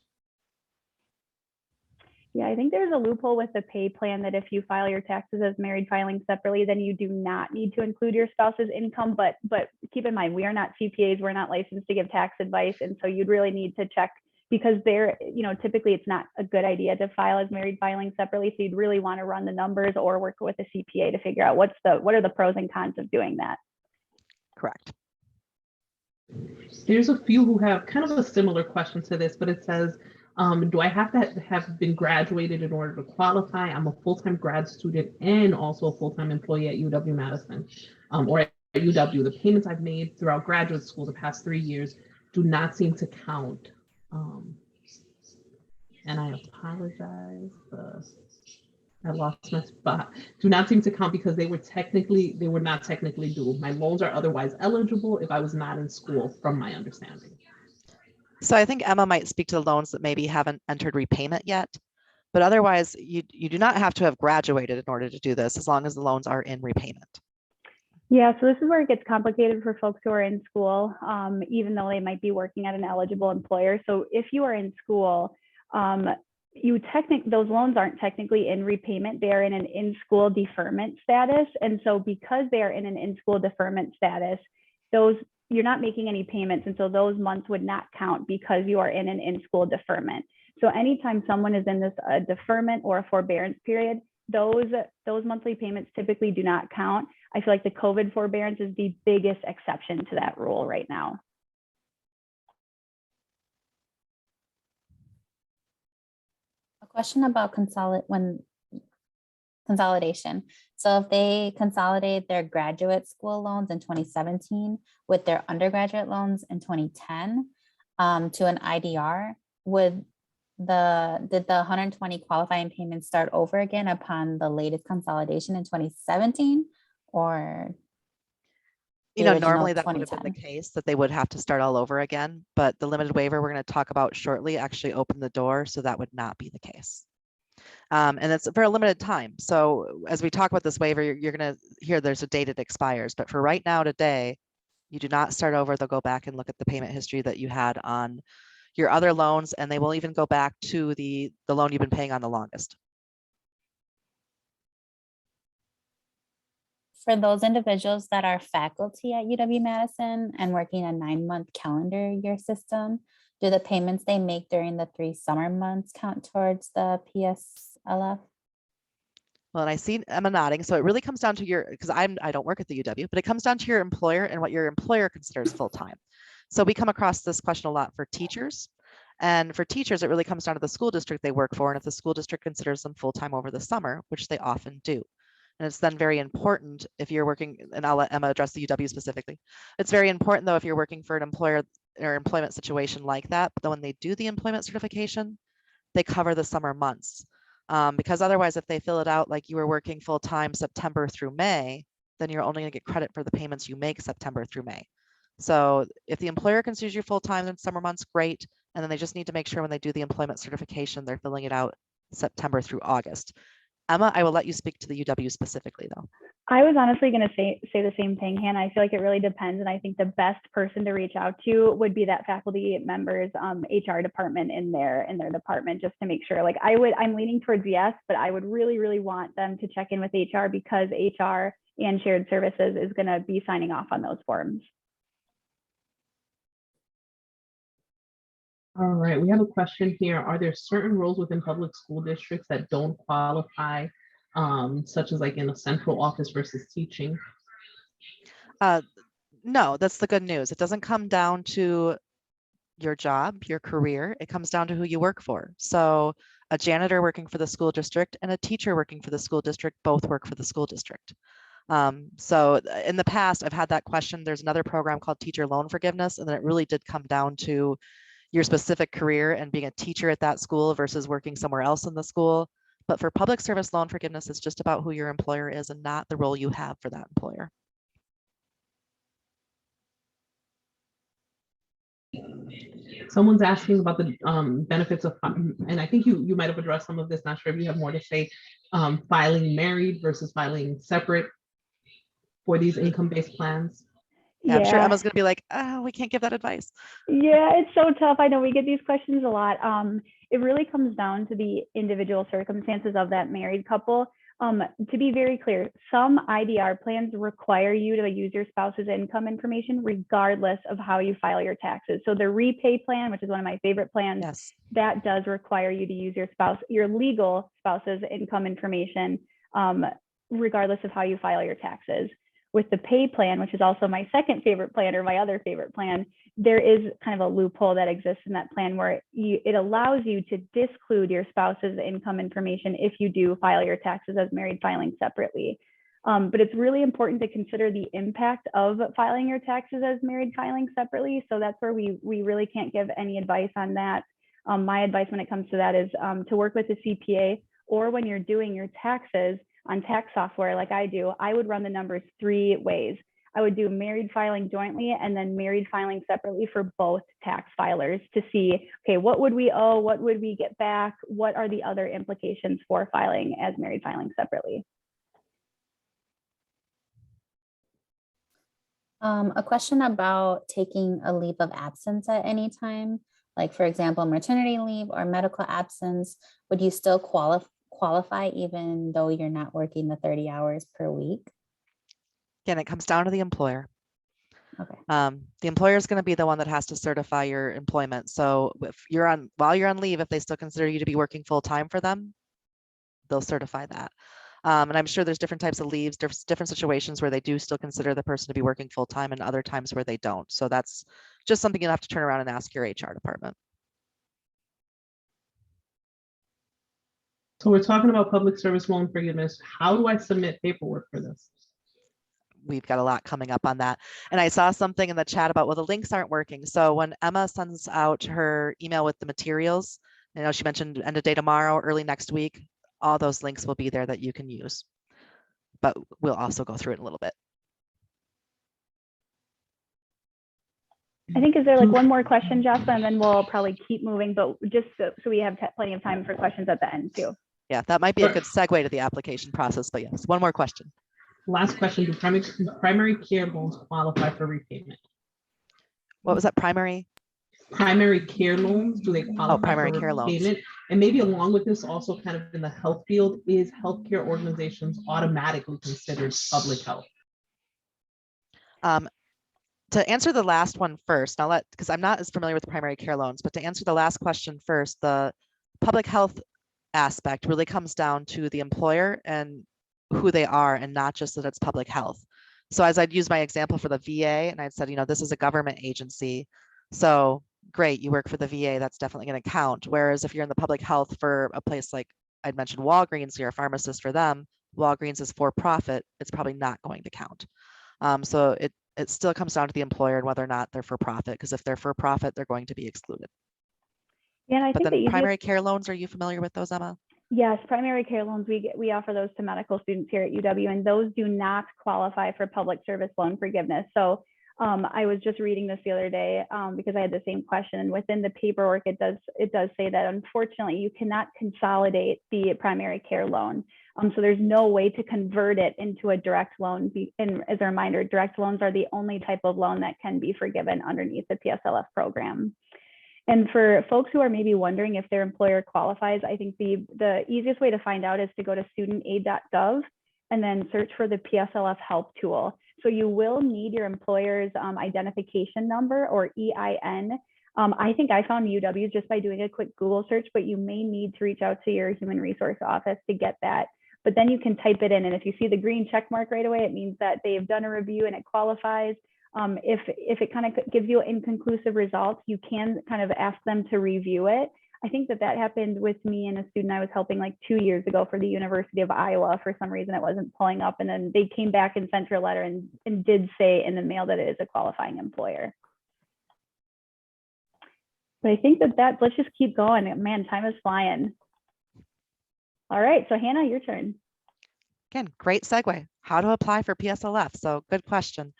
Yeah, I think there's a loophole with the pay plan that if you file your taxes as married filing separately, then you do not need to include your spouse's income. But keep in mind, we are not CPAs, we're not licensed to give tax advice. And so you'd really need to check because typically it's not a good idea to file as married filing separately. So you'd really want to run the numbers or work with a CPA to figure out what are the pros and cons of doing that. Correct. There's a few who have kind of a similar question to this, but it says, do I have to have been graduated in order to qualify? I'm a full-time grad student and also a full-time employee at UW-Madison or at UW. The payments I've made throughout graduate school the past 3 years do not seem to count. And I apologize. I lost my spot. Do not seem to count because they were not technically due. My loans are otherwise eligible if I was not in school, from my understanding. So I think Emma might speak to the loans that maybe haven't entered repayment yet, but otherwise you do not have to have graduated in order to do this as long as the loans are in repayment. Yeah, so this is where it gets complicated for folks who are in school, even though they might be working at an eligible employer. So if you are in school, those loans aren't technically in repayment. They are in an in-school deferment status. And so because they are in an in-school deferment status, you're not making any payments. And so those months would not count because you are in an in-school deferment. So anytime someone is in this deferment or a forbearance period, those monthly payments typically do not count. I feel like the COVID forbearance is the biggest exception to that rule right now. A question about consolidation. So if they consolidate their graduate school loans in 2017 with their undergraduate loans in 2010 to an IDR, did the 120 qualifying payments start over again upon the latest consolidation in 2017, or normally that would have been the case, that they would have to start all over again, but the limited waiver we're going to talk about shortly actually opened the door, so that would not be the case. And it's for a limited time. So as we talk about this waiver, you're going to hear there's a date it expires, but for right now today, you do not start over. They'll go back and look at the payment history that you had on your other loans, and they will even go back to the loan you've been paying on the longest. For those individuals that are faculty at UW-Madison and working a 9-month calendar year system, do the payments they make during the 3 summer months count towards the PSLF? Well, and I see Emma nodding. So it really comes down to because I don't work at the UW, but it comes down to your employer and what your employer considers full-time. So we come across this question a lot for teachers. And for teachers, it really comes down to the school district they work for. And if the school district considers them full-time over the summer, which they often do. And it's then very important if you're working, and I'll let Emma address the UW specifically. It's very important though, if you're working for an employer or employment situation like that, but then when they do the employment certification, they cover the summer months. Because otherwise, if they fill it out like you were working full-time September through May, then you're only going to get credit for the payments you make September through May. So if the employer considers you full-time in summer months, great. And then they just need to make sure when they do the employment certification, they're filling it out September through August. Emma, I will let you speak to the UW specifically though. I was honestly going to say the same thing, Hannah. I feel like it really depends. And I think the best person to reach out to would be that faculty member's HR department in their department, just to make sure. Like I'm leaning towards yes, but I would really, really want them to check in with HR, because HR and shared services is going to be signing off on those forms. All right, we have a question here. Are there certain roles within public school districts that don't qualify, such as like in a central office versus teaching? No, that's the good news. It doesn't come down to your job, your career. It comes down to who you work for. So a janitor working for the school district and a teacher working for the school district both work for the school district. So in the past, I've had that question. There's another program called Teacher Loan Forgiveness, and then it really did come down to your specific career and being a teacher at that school versus working somewhere else in the school. But for public service loan forgiveness, it's just about who your employer is and not the role you have for that employer. Someone's asking about the benefits of, and I think you might have addressed some of this, not sure if you have more to say, filing married versus filing separate for these income-based plans. Yeah, I'm sure Emma's going to be like, oh, we can't give that advice. Yeah, it's so tough. I know we get these questions a lot. It really comes down to the individual circumstances of that married couple. To be very clear, some IDR plans require you to use your spouse's income information regardless of how you file your taxes. So the Repay plan, which is one of my favorite plans, yes, that does require you to use your legal spouse's income information, regardless of how you file your taxes. With the Pay plan, which is also my second favorite plan, or my other favorite plan, there is kind of a loophole that exists in that plan where it allows you to disclude your spouse's income information if you do file your taxes as married filing separately. But it's really important to consider the impact of filing your taxes as married filing separately. So that's where we really can't give any advice on that. My advice when it comes to that is to work with a CPA, or when you're doing your taxes on tax software like I do, I would run the numbers 3 ways. I would do married filing jointly and then married filing separately for both tax filers to see, okay, what would we owe? What would we get back? What are the other implications for filing as married filing separately? A question about taking a leave of absence at any time, like for example, maternity leave or medical absence. Would you still qualify even though you're not working the 30 hours per week? Again, it comes down to the employer. Okay. The employer is going to be the one that has to certify your employment. So if while you're on leave, if they still consider you to be working full time for them, they'll certify that. And I'm sure there's different types of leaves, there's different situations where they do still consider the person to be working full-time and other times where they don't. So that's just something you'll have to turn around and ask your HR department. So we're talking about public service loan forgiveness. How do I submit paperwork for this? We've got a lot coming up on that. And I saw something in the chat about, well, the links aren't working. So when Emma sends out her email with the materials, you know, she mentioned end of day tomorrow, early next week, all those links will be there that you can use. But we'll also go through it in a little bit. I think, is there like one more question, Jasper, and then we'll probably keep moving, but just so we have plenty of time for questions at the end too. Yeah, that might be a good segue to the application process, but yes, one more question. Last question, do primary care loans qualify for repayment? What was that, primary? Primary care loans, do they qualify primary for care loans. repayment? And maybe along with this, also kind of in the health field, is healthcare organizations automatically considered public health? To answer the last one first, because I'm not as familiar with primary care loans, but to answer the last question first, the public health aspect really comes down to the employer and who they are, and not just that it's public health. So as I'd use my example for the VA, and I'd said, you know, this is a government agency. So great, you work for the VA, that's definitely going to count. Whereas if you're in the public health for a place like I'd mentioned Walgreens, you're a pharmacist for them, Walgreens is for profit, it's probably not going to count. So it still comes down to the employer and whether or not they're for profit, because if they're for profit, they're going to be excluded. Yeah, and I But think then the primary care loans, are you familiar with those, Emma? Yes, primary care loans, we offer those to medical students here at UW, and those do not qualify for public service loan forgiveness. So I was just reading this the other day because I had the same question, and within the paperwork, it does say that unfortunately you cannot consolidate the primary care loan. So there's no way to convert it into a direct loan. And as a reminder, direct loans are the only type of loan that can be forgiven underneath the PSLF program. And for folks who are maybe wondering if their employer qualifies, I think the easiest way to find out is to go to studentaid.gov and then search for the PSLF help tool. So you will need your employer's identification number, or EIN. I think I found UW just by doing a quick Google search, but you may need to reach out to your human resource office to get that. But then you can type it in, and if you see the green check mark right away, it means that they've done a review and it qualifies. If it kind of gives you inconclusive results, you can kind of ask them to review it. I think that happened with me and a student I was helping like 2 years ago for the University of Iowa. For some reason, it wasn't pulling up, and then they came back and sent her a letter and did say in the mail that it is a qualifying employer. But I think that let's just keep going. Man, time is flying. All right, so Hannah, your turn. Again, great segue. How to apply for PSLF. So good question.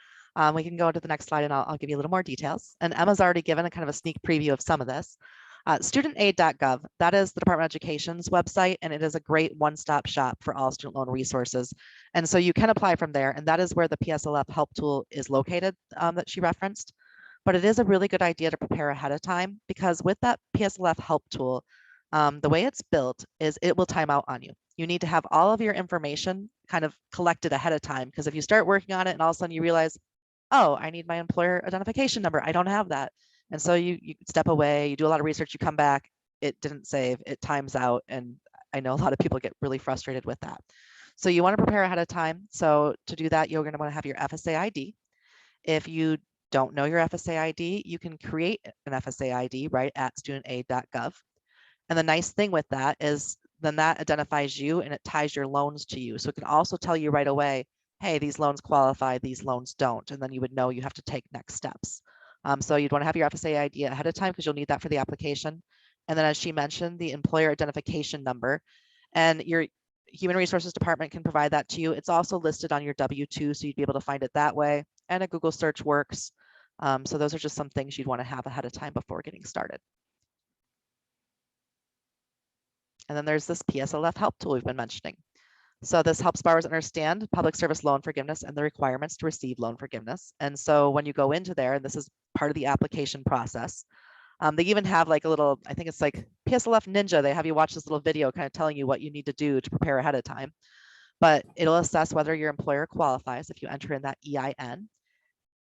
We can go to the next slide and I'll give you a little more details. And Emma's already given a kind of a sneak preview of some of this. Studentaid.gov, that is the Department of Education's website, and it is a great one-stop shop for all student loan resources. And so you can apply from there, and that is where the PSLF help tool is located that she referenced. But it is a really good idea to prepare ahead of time, because with that PSLF help tool, the way it's built is it will time out on you. You need to have all of your information kind of collected ahead of time, because if you start working on it and all of a sudden you realize, oh, I need my employer identification number, I don't have that. And so you step away, you do a lot of research, you come back, it didn't save, it times out. And I know a lot of people get really frustrated with that. So you want to prepare ahead of time. So to do that, you're going to want to have your FSA ID. If you don't know your FSA ID, you can create an FSA ID right at studentaid.gov. And the nice thing with that is then that identifies you and it ties your loans to you. So it can also tell you right away, hey, these loans qualify, these loans don't. And then you would know you have to take next steps. So you'd want to have your FSA ID ahead of time because you'll need that for the application. And then as she mentioned, the employer identification number, and your human resources department can provide that to you. It's also listed on your W-2, so you'd be able to find it that way. And a Google search works. So those are just some things you'd want to have ahead of time before getting started. And then there's this PSLF help tool we've been mentioning. So this helps borrowers understand public service loan forgiveness and the requirements to receive loan forgiveness. And so when you go into there, and this is part of the application process, they even have like a little, I think it's like PSLF Ninja. They have you watch this little video kind of telling you what you need to do to prepare ahead of time. But it'll assess whether your employer qualifies if you enter in that EIN.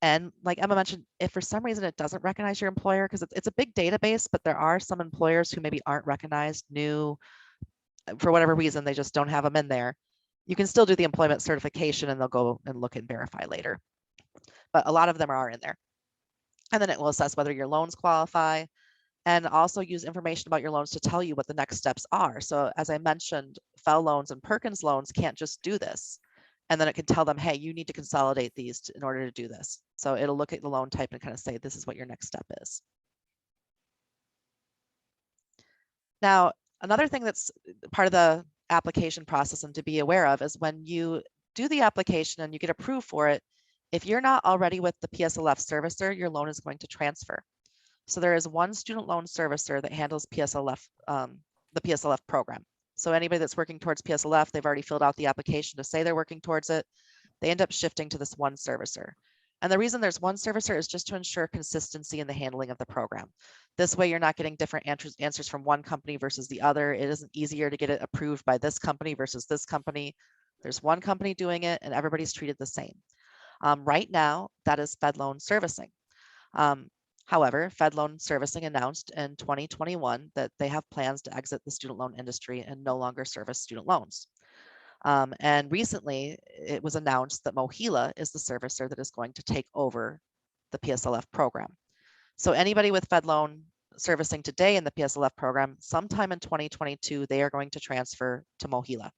And like Emma mentioned, if for some reason it doesn't recognize your employer, because it's a big database, but there are some employers who maybe aren't recognized, new, for whatever reason, they just don't have them in there. You can still do the employment certification and they'll go and look and verify later. But a lot of them are in there. And then it will assess whether your loans qualify and also use information about your loans to tell you what the next steps are. So as I mentioned, FEL loans and Perkins loans can't just do this. And then it can tell them, hey, you need to consolidate these in order to do this. So it'll look at the loan type and kind of say, this is what your next step is. Now, another thing that's part of the application process and to be aware of is when you do the application and you get approved for it, if you're not already with the PSLF servicer, your loan is going to transfer. So there is one student loan servicer that handles PSLF, the PSLF program. So anybody that's working towards PSLF, they've already filled out the application to say they're working towards it. They end up shifting to this one servicer. And the reason there's one servicer is just to ensure consistency in the handling of the program. This way you're not getting different answers from one company versus the other. It isn't easier to get it approved by this company versus this company. There's one company doing it and everybody's treated the same. Right now, that is Fed Loan Servicing. However, Fed Loan Servicing announced in 2021 that they have plans to exit the student loan industry and no longer service student loans. And recently, it was announced that MOHELA is the servicer that is going to take over the PSLF program. So anybody with Fed Loan Servicing today in the PSLF program, sometime in 2022, they are going to transfer to MOHELA.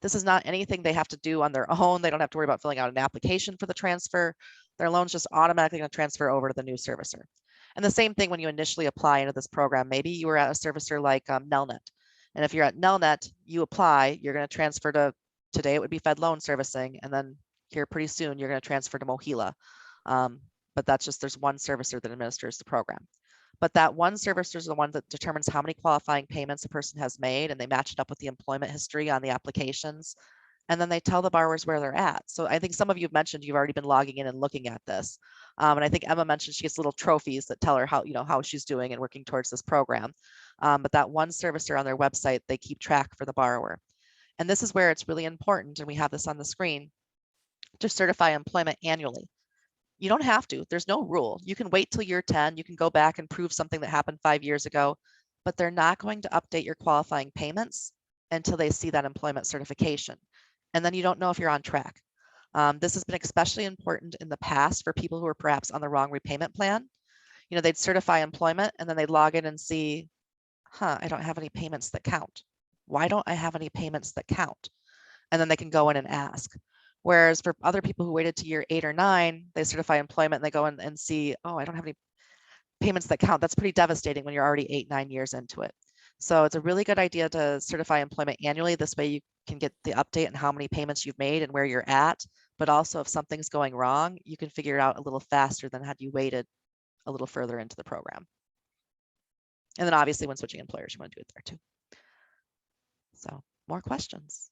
This is not anything they have to do on their own. They don't have to worry about filling out an application for the transfer. Their loan's just automatically going to transfer over to the new servicer. And the same thing when you initially apply into this program. Maybe you were at a servicer like Nelnet. And if you're at Nelnet, you apply, you're going to transfer to, today it would be Fed Loan Servicing. And then here pretty soon, you're going to transfer to MOHELA. But that's just, there's one servicer that administers the program. But that one servicer is the one that determines how many qualifying payments a person has made, and they match it up with the employment history on the applications. And then they tell the borrowers where they're at. So I think some of you have mentioned you've already been logging in and looking at this. And I think Emma mentioned she gets little trophies that tell her how, how she's doing and working towards this program. But that one servicer on their website, they keep track for the borrower. And this is where it's really important, and we have this on the screen, to certify employment annually. You don't have to, there's no rule. You can wait till year 10, you can go back and prove something that happened 5 years ago, but they're not going to update your qualifying payments until they see that employment certification. And then you don't know if you're on track. This has been especially important in the past for people who are perhaps on the wrong repayment plan. They'd certify employment and then they'd log in and see, I don't have any payments that count. Why don't I have any payments that count? And then they can go in and ask. Whereas for other people who waited to year 8 or 9, they certify employment and they go in and see, oh, I don't have any payments that count. That's pretty devastating when you're already 8, 9 years into it. So it's a really good idea to certify employment annually. This way you can get the update on how many payments you've made and where you're at. But also if something's going wrong, you can figure it out a little faster than had you waited a little further into the program. And then obviously when switching employers, you want to do it there too. So more questions?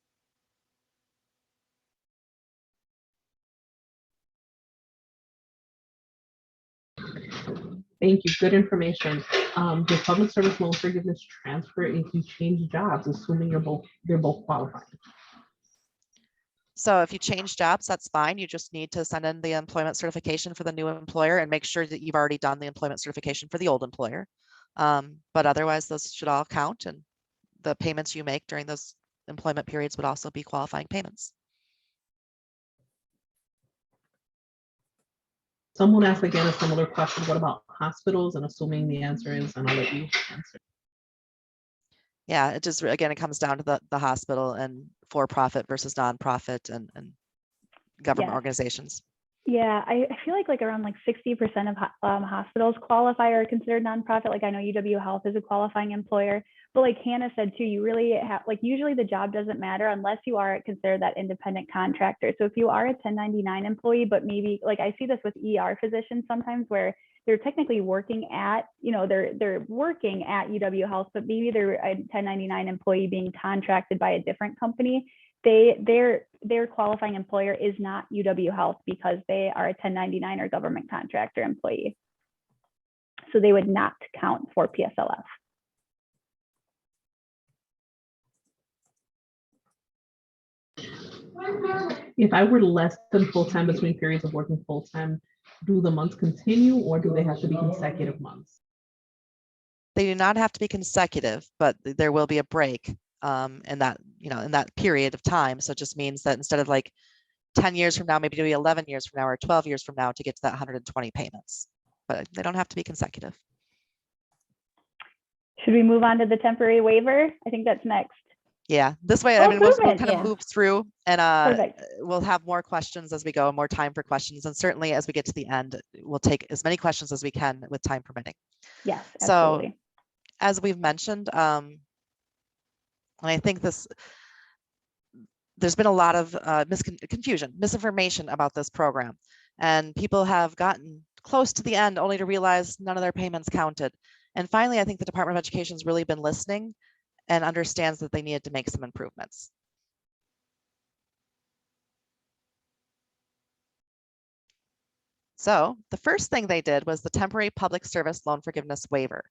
Thank you. Good information. Does public service loan forgiveness transfer if you change jobs, assuming they're both qualified? So if you change jobs, that's fine. You just need to send in the employment certification for the new employer and make sure that you've already done the employment certification for the old employer. But otherwise, those should all count, and the payments you make during those employment periods would also be qualifying payments. Someone asked again a similar question. What about hospitals? And assuming the answer is, and I'll let you answer. Yeah, it just, again, it comes down to the hospital and for-profit versus nonprofit and government organizations. Yeah, I feel like around 60% of hospitals qualify or are considered nonprofit. Like I know UW Health is a qualifying employer, but like Hannah said too, you really have, usually the job doesn't matter unless you are considered that independent contractor. So if you are a 1099 employee, but maybe I see this with ER physicians sometimes where they're technically working at, they're working at UW Health, but maybe they're a 1099 employee being contracted by a different company. Their qualifying employer is not UW Health because they are a 1099 or government contractor employee. So they would not count for PSLF. If I were less than full-time between periods of working full-time, do the months continue or do they have to be consecutive months? They do not have to be consecutive, but there will be a break in that, in that period of time. So it just means that instead of like 10 years from now, maybe do 11 years from now or 12 years from now to get to that 120 payments, but they don't have to be consecutive. Should we move on to the temporary waiver? I think that's next. Yeah, this way, Oh, I mean, we'll kind Yeah. of move through, and Perfect. we'll have more questions as we go, more time for questions. And certainly as we get to the end, we'll take as many questions as we can with time permitting. Yes, So absolutely. as we've mentioned, and I think there's been a lot of confusion, misinformation about this program, and people have gotten close to the end only to realize none of their payments counted. And finally, I think the Department of Education has really been listening and understands that they needed to make some improvements. So the first thing they did was the temporary public service loan forgiveness waiver.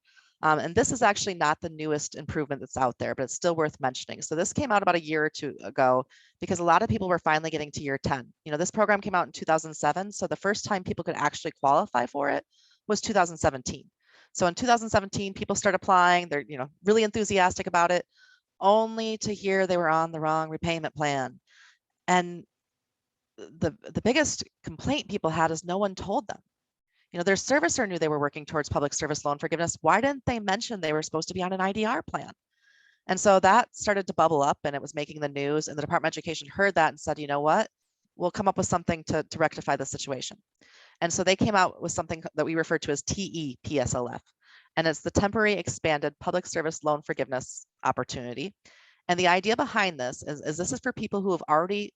And this is actually not the newest improvement that's out there, but it's still worth mentioning. So this came out about a year or two ago because a lot of people were finally getting to year 10. This program came out in 2007. So the first time people could actually qualify for it was 2017. So in 2017, people started applying. They're really enthusiastic about it, only to hear they were on the wrong repayment plan. And the biggest complaint people had is no one told them. Their servicer knew they were working towards public service loan forgiveness. Why didn't they mention they were supposed to be on an IDR plan? And so that started to bubble up, and it was making the news, and the Department of Education heard that and said, you know what, we'll come up with something to rectify the situation. And so they came out with something that we refer to as PSLF, and it's the temporary expanded public service loan forgiveness opportunity. And the idea behind this is this is for people who have already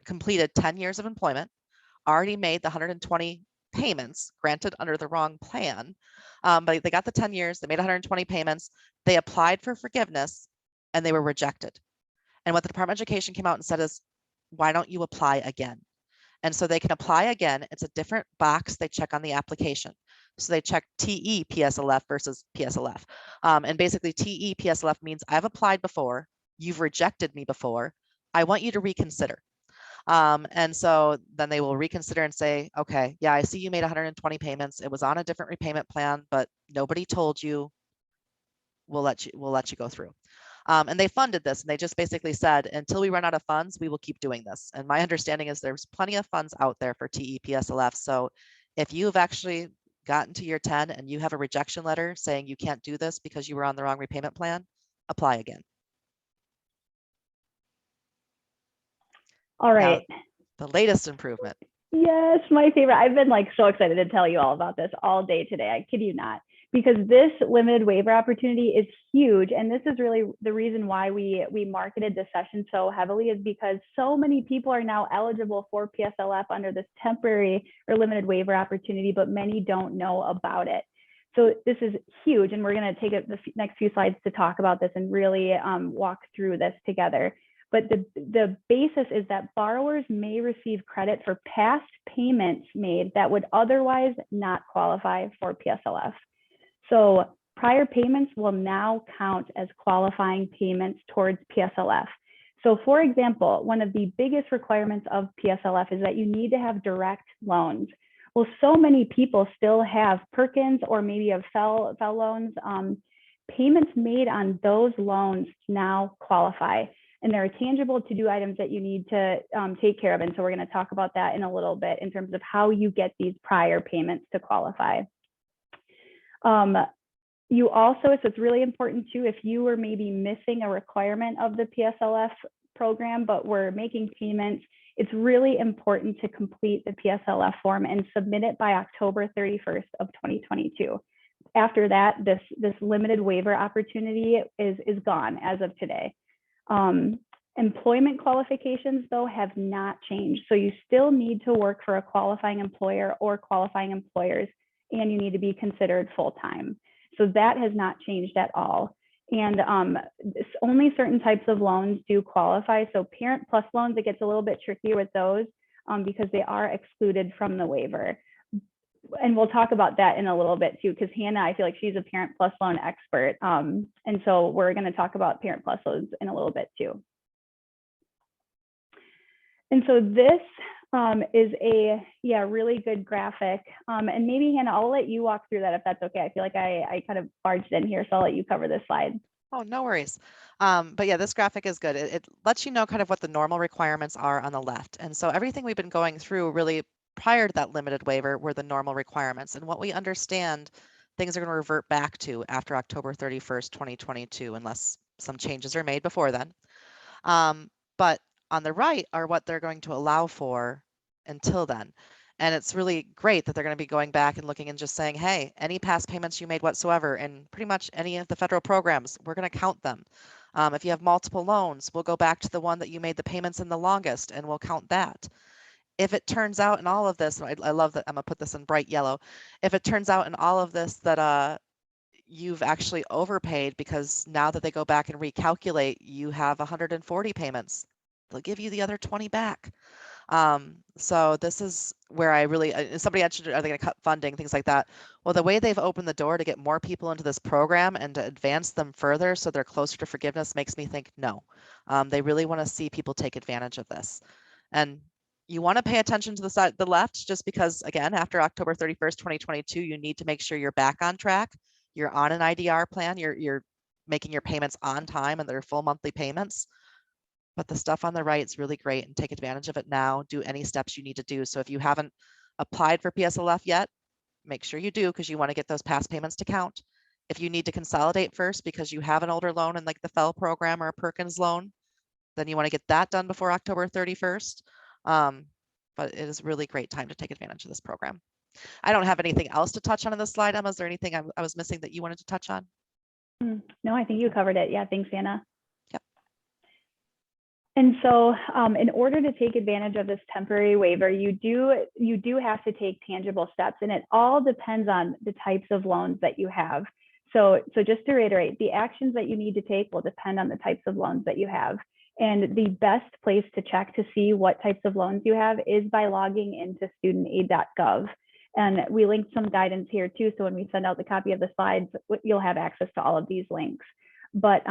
completed 10 years of employment, already made the 120 payments, granted under the wrong plan, but they got the 10 years, they made 120 payments, they applied for forgiveness, and they were rejected. And what the Department of Education came out and said is, why don't you apply again? And so they can apply again. It's a different box they check on the application. So they check TE PSLF versus PSLF. And basically TE PSLF means I've applied before, you've rejected me before, I want you to reconsider. And so then they will reconsider and say, okay, yeah, I see you made 120 payments. It was on a different repayment plan, but nobody told you. We'll let you go through. And they funded this, and they just basically said, until we run out of funds, we will keep doing this. And my understanding is there's plenty of funds out there for TE PSLF. So if you've actually gotten to year 10 and you have a rejection letter saying you can't do this because you were on the wrong repayment plan, apply again. All right. Now, the latest improvement. Yes, my favorite. I've been so excited to tell you all about this all day today. I kid you not, because this limited waiver opportunity is huge. And this is really the reason why we marketed this session so heavily, is because so many people are now eligible for PSLF under this temporary or limited waiver opportunity, but many don't know about it. So this is huge. And we're going to take the next few slides to talk about this and really walk through this together. But the basis is that borrowers may receive credit for past payments made that would otherwise not qualify for PSLF. So prior payments will now count as qualifying payments towards PSLF. So for example, one of the biggest requirements of PSLF is that you need to have direct loans. Well, so many people still have Perkins or maybe have FEL loans. Payments made on those loans now qualify. And there are tangible to-do items that you need to take care of. And so we're going to talk about that in a little bit in terms of how you get these prior payments to qualify. You also, so it's really important too, if you were maybe missing a requirement of the PSLF program, but were making payments, it's really important to complete the PSLF form and submit it by October 31st of 2022. After that, this limited waiver opportunity is gone as of today. Employment qualifications, though, have not changed. So you still need to work for a qualifying employer or qualifying employers, and you need to be considered full-time. So that has not changed at all. And only certain types of loans do qualify. So Parent Plus loans, it gets a little bit trickier with those because they are excluded from the waiver. And we'll talk about that in a little bit too, because Hannah, I feel like she's a Parent Plus loan expert. And so we're going to talk about Parent Plus loans in a little bit too. And so this is a really good graphic. And maybe Hannah, I'll let you walk through that if that's okay. I feel like I kind of barged in here, so I'll let you cover this slide. Oh, no worries. But yeah, this graphic is good. It lets you know kind of what the normal requirements are on the left. And so everything we've been going through really prior to that limited waiver were the normal requirements. And what we understand things are going to revert back to after October 31st, 2022, unless some changes are made before then. But on the right are what they're going to allow for until then. And it's really great that they're going to be going back and looking and just saying, hey, any past payments you made whatsoever in pretty much any of the federal programs, we're going to count them. If you have multiple loans, we'll go back to the one that you made the payments in the longest and we'll count that. If it turns out in all of this, I love that I'm going to put this in bright yellow. If it turns out in all of this that you've actually overpaid because now that they go back and recalculate, you have 140 payments, they'll give you the other 20 back. So this is where I really, somebody mentioned, are they going to cut funding, things like that? Well, the way they've opened the door to get more people into this program and to advance them further so they're closer to forgiveness makes me think no. They really want to see people take advantage of this. And you want to pay attention to the side, the left, just because, again, after October 31st, 2022, you need to make sure you're back on track. You're on an IDR plan. You're making your payments on time and they're full monthly payments. But the stuff on the right is really great and take advantage of it now. Do any steps you need to do. So if you haven't applied for PSLF yet, make sure you do because you want to get those past payments to count. If you need to consolidate first because you have an older loan in like the FEL program or a Perkins loan, then you want to get that done before October 31st. But it is really great time to take advantage of this program. I don't have anything else to touch on in this slide, Emma. Is there anything I was missing that you wanted to touch on? No, I think you covered it. Yeah, thanks, Anna. Yep. And so in order to take advantage of this temporary waiver, you do have to take tangible steps, and it all depends on the types of loans that you have. So just to reiterate, the actions that you need to take will depend on the types of loans that you have. And the best place to check to see what types of loans you have is by logging into studentaid.gov. And we linked some guidance here too. So when we send out the copy of the slides, you'll have access to all of these links. But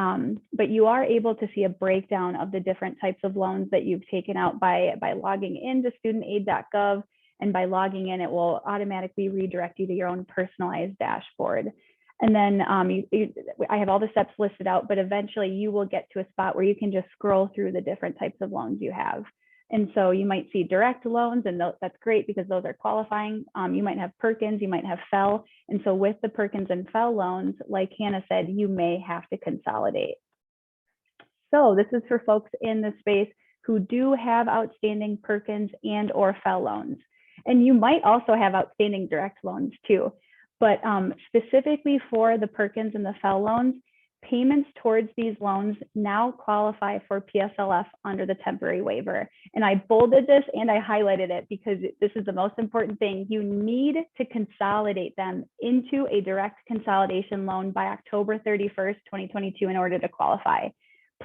you are able to see a breakdown of the different types of loans that you've taken out by logging into studentaid.gov. And by logging in, it will automatically redirect you to your own personalized dashboard. And then I have all the steps listed out, but eventually you will get to a spot where you can just scroll through the different types of loans you have. And so you might see direct loans, and that's great because those are qualifying. You might have Perkins, you might have FEL. And so with the Perkins and FEL loans, like Hannah said, you may have to consolidate. So this is for folks in the space who do have outstanding Perkins and or FEL loans. And you might also have outstanding direct loans too. But specifically for the Perkins and the FEL loans, payments towards these loans now qualify for PSLF under the temporary waiver. And I bolded this and I highlighted it because this is the most important thing. You need to consolidate them into a direct consolidation loan by October 31st, 2022 in order to qualify.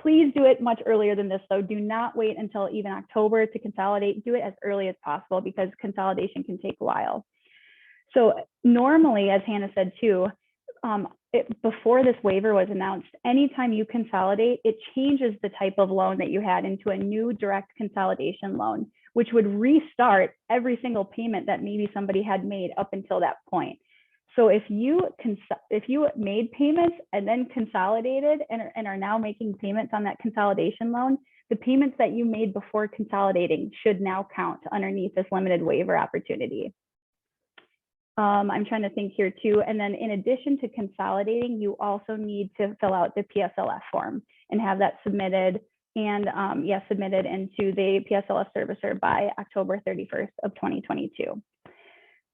Please do it much earlier than this, though. Do not wait until even October to consolidate. Do it as early as possible because consolidation can take a while. So normally, as Hannah said too, before this waiver was announced, anytime you consolidate, it changes the type of loan that you had into a new direct consolidation loan, which would restart every single payment that maybe somebody had made up until that point. So if you made payments and then consolidated and are now making payments on that consolidation loan, the payments that you made before consolidating should now count underneath this limited waiver opportunity. I'm trying to think here too. And then in addition to consolidating, you also need to fill out the PSLF form and have that submitted and submitted into the PSLF servicer by October 31st of 2022.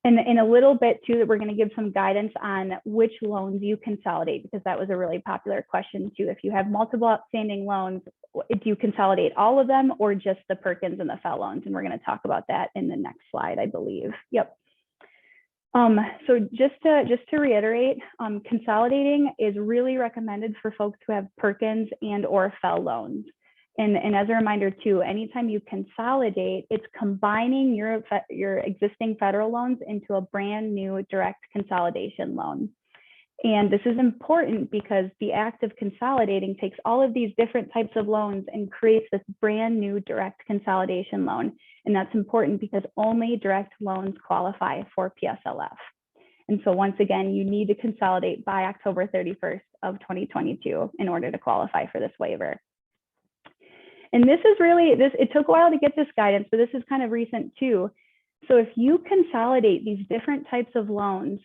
And in a little bit too, that we're going to give some guidance on which loans you consolidate, because that was a really popular question too. If you have multiple outstanding loans, do you consolidate all of them or just the Perkins and the FEL loans? And we're going to talk about that in the next slide, I believe. Yep. So just to reiterate, consolidating is really recommended for folks who have Perkins and or FEL loans. And as a reminder too, anytime you consolidate, it's combining your existing federal loans into a brand new direct consolidation loan. And this is important because the act of consolidating takes all of these different types of loans and creates this brand new direct consolidation loan. And that's important because only direct loans qualify for PSLF. And so once again, you need to consolidate by October 31st of 2022 in order to qualify for this waiver. And this is really, it took a while to get this guidance, but this is kind of recent too. So if you consolidate these different types of loans,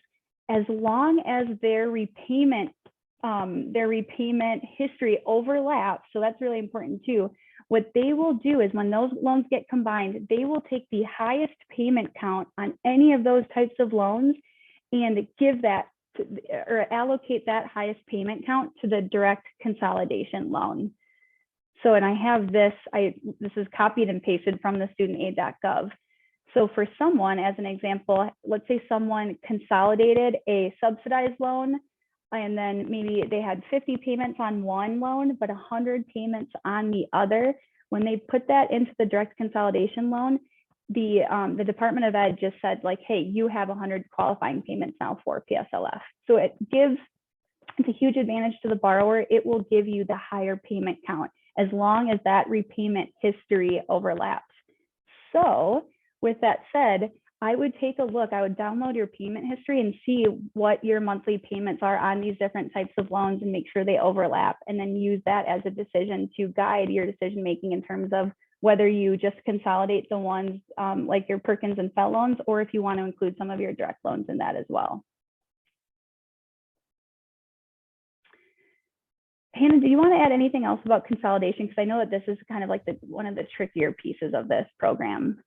as long as their repayment history overlaps, so that's really important too, what they will do is when those loans get combined, they will take the highest payment count on any of those types of loans and give that or allocate that highest payment count to the direct consolidation loan. So, and I have this, this is copied and pasted from the studentaid.gov. So for someone, as an example, let's say someone consolidated a subsidized loan, and then maybe they had 50 payments on one loan, but 100 payments on the other. When they put that into the direct consolidation loan, the Department of Ed just said like, hey, you have 100 qualifying payments now for PSLF. So it's a huge advantage to the borrower. It will give you the higher payment count as long as that repayment history overlaps. So with that said, I would take a look, I would download your payment history and see what your monthly payments are on these different types of loans and make sure they overlap, and then use that as a decision to guide your decision making in terms of whether you just consolidate the ones like your Perkins and Fell loans, or if you want to include some of your direct loans in that as well. Hannah, do you want to add anything else about consolidation? Because I know that this is kind of like one of the trickier pieces of this program.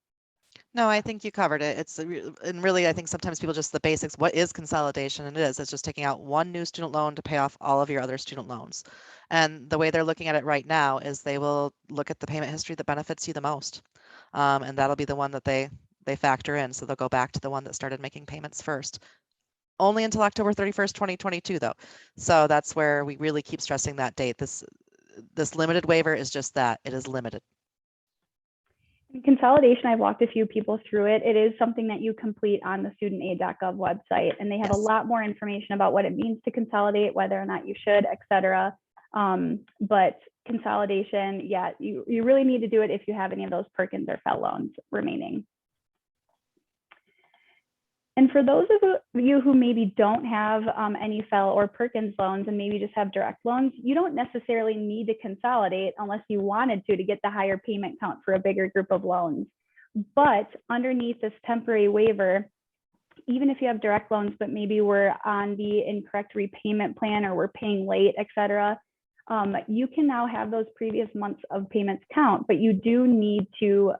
No, I think you covered it. And really, I think sometimes people just the basics. What is consolidation? And it's just taking out one new student loan to pay off all of your other student loans. And the way they're looking at it right now is they will look at the payment history that benefits you the most. And that'll be the one that they factor in. So they'll go back to the one that started making payments first. Only until October 31st, 2022, though. So that's where we really keep stressing that date. This limited waiver is just that. It is limited. Consolidation, I've walked a few people through it. It is something that you complete on the studentaid.gov website, and they have a lot more information about what it means to consolidate, whether or not you should, et cetera. But consolidation, yeah, you really need to do it if you have any of those Perkins or Fell loans remaining. And for those of you who maybe don't have any Fell or Perkins loans and maybe just have direct loans, you don't necessarily need to consolidate unless you wanted to get the higher payment count for a bigger group of loans. But underneath this temporary waiver, even if you have direct loans, but maybe we're on the incorrect repayment plan or we're paying late, et cetera, you can now have those previous months of payments count, but you do need to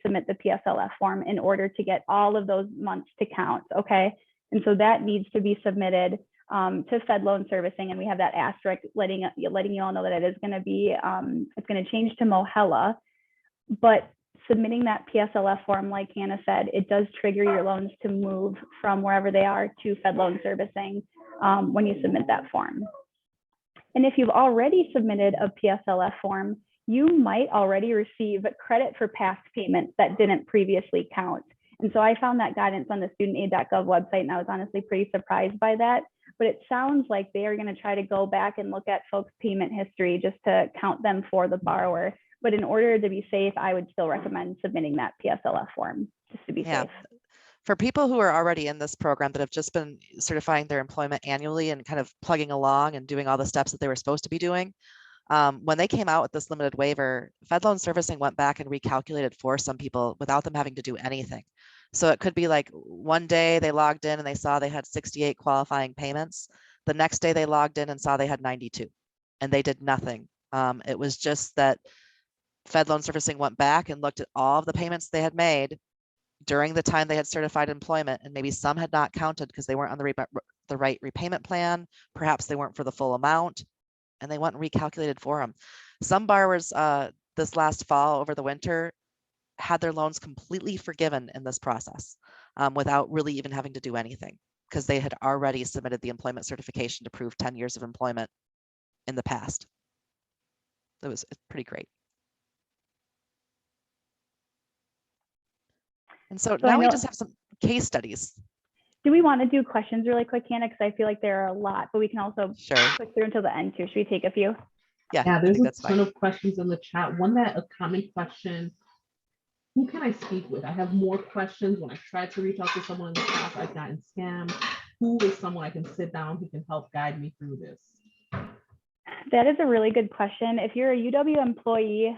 submit the PSLF form in order to get all of those months to count, okay? And so that needs to be submitted to Fed Loan Servicing, and we have that asterisk letting you all know that it is going to be, it's going to change to Mohela, but submitting that PSLF form, like Hannah said, it does trigger your loans to move from wherever they are to Fed Loan Servicing when you submit that form. And if you've already submitted a PSLF form, you might already receive credit for past payments that didn't previously count. And so I found that guidance on the studentaid.gov website, and I was honestly pretty surprised by that. But it sounds like they are going to try to go back and look at folks' payment history just to count them for the borrower. But in order to be safe, I would still recommend submitting that PSLF form just to be safe. For people who are already in this program that have just been certifying their employment annually and kind of plugging along and doing all the steps that they were supposed to be doing, when they came out with this limited waiver, Fed Loan Servicing went back and recalculated for some people without them having to do anything. So it could be like one day they logged in and they saw they had 68 qualifying payments. The next day they logged in and saw they had 92, and they did nothing. It was just that Fed Loan Servicing went back and looked at all of the payments they had made during the time they had certified employment, and maybe some had not counted because they weren't on the right repayment plan. Perhaps they weren't for the full amount, and they went and recalculated for them. Some borrowers this last fall over the winter had their loans completely forgiven in this process without really even having to do anything because they had already submitted the employment certification to prove 10 years of employment in the past. It's pretty great. And so now we just have some case studies. Do we want to do questions really quick, Hannah? Because I feel like there are a lot, but we can also click through until the end too. Should we take a few? Yeah, there's a ton of questions in the chat. A common question who can I speak with? I have more questions. When I tried to reach out to someone in the past, I've gotten scammed. Who is someone I can sit down who can help guide me through this? That is a really good question. If you're a UW employee,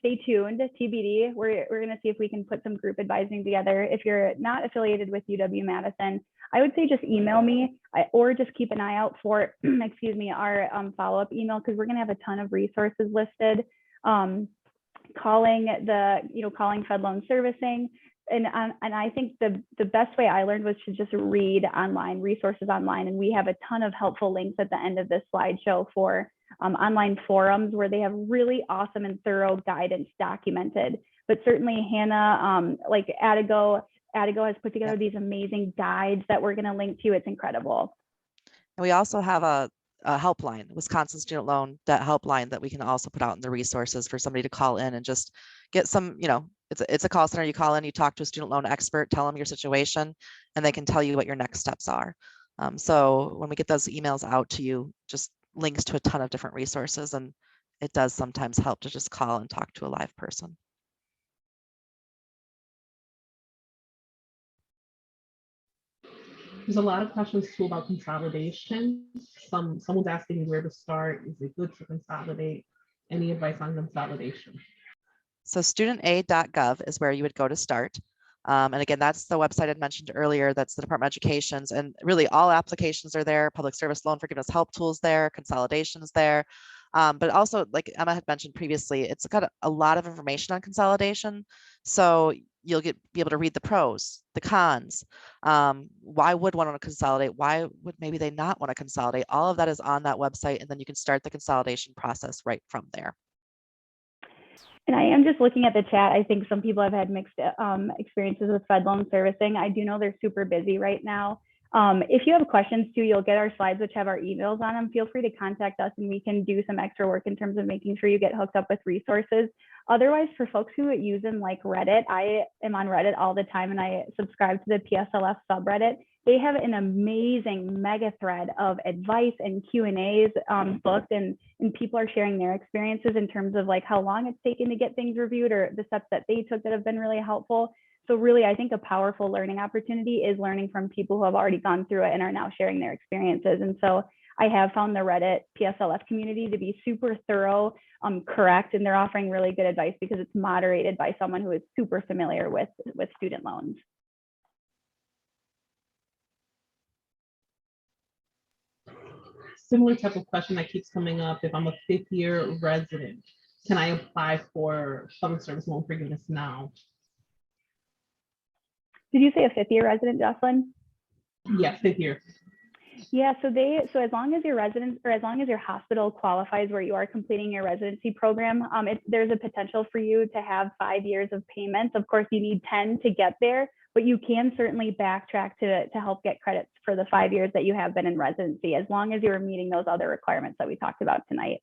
stay tuned, TBD. We're going to see if we can put some group advising together. If you're not affiliated with UW-Madison, I would say just email me or just keep an eye out for, excuse me, our follow-up email, because we're going to have a ton of resources listed. Calling Fed Loan Servicing. And I think the best way I learned was to just read online, resources online. And we have a ton of helpful links at the end of this slideshow for online forums where they have really awesome and thorough guidance documented. But certainly Hannah, like Adigo has put together these amazing guides that we're going to link to. It's incredible. And we also have a helpline, Wisconsin Student Loan Debt Helpline, that we can also put out in the resources for somebody to call in and just get some, it's a call center. You call in, you talk to a student loan expert, tell them your situation, and they can tell you what your next steps are. So when we get those emails out to you, just links to a ton of different resources, and it does sometimes help to just call and talk to a live person. There's a lot of questions too about consolidation. Someone's asking me where to start. Is it good to consolidate? Any advice on consolidation? So studentaid.gov is where you would go to start. And again, that's the website I mentioned earlier. That's the Department of Education's, and really all applications are there. Public service loan forgiveness help tools there, consolidations there. But also, like Emma had mentioned previously, it's got a lot of information on consolidation. So you'll be able to read the pros, the cons. Why would one want to consolidate? Why would maybe they not want to consolidate? All of that is on that website, and then you can start the consolidation process right from there. And I am just looking at the chat. I think some people have had mixed experiences with Fed loan servicing. I do know they're super busy right now. If you have questions too, you'll get our slides, which have our emails on them. Feel free to contact us and we can do some extra work in terms of making sure you get hooked up with resources. Otherwise, for folks who use in like Reddit, I am on Reddit all the time and I subscribe to the PSLF subreddit. They have an amazing mega thread of advice and Q&As booked, and people are sharing their experiences in terms of like how long it's taken to get things reviewed or the steps that they took that have been really helpful. So really, I think a powerful learning opportunity is learning from people who have already gone through it and are now sharing their experiences. And so I have found the Reddit PSLF community to be super thorough, correct, and they're offering really good advice because it's moderated by someone who is super familiar with student loans. Similar type of question that keeps coming up. If I'm a fifth-year resident, can I apply for public service loan forgiveness now? Did you say a fifth-year resident, Jocelyn? Yeah, fifth year. Yeah, so as long as your residence or as long as your hospital qualifies where you are completing your residency program, there's a potential for you to have 5 years of payments. Of course, you need 10 to get there, but you can certainly backtrack to help get credits for the 5 years that you have been in residency, as long as you're meeting those other requirements that we talked about tonight,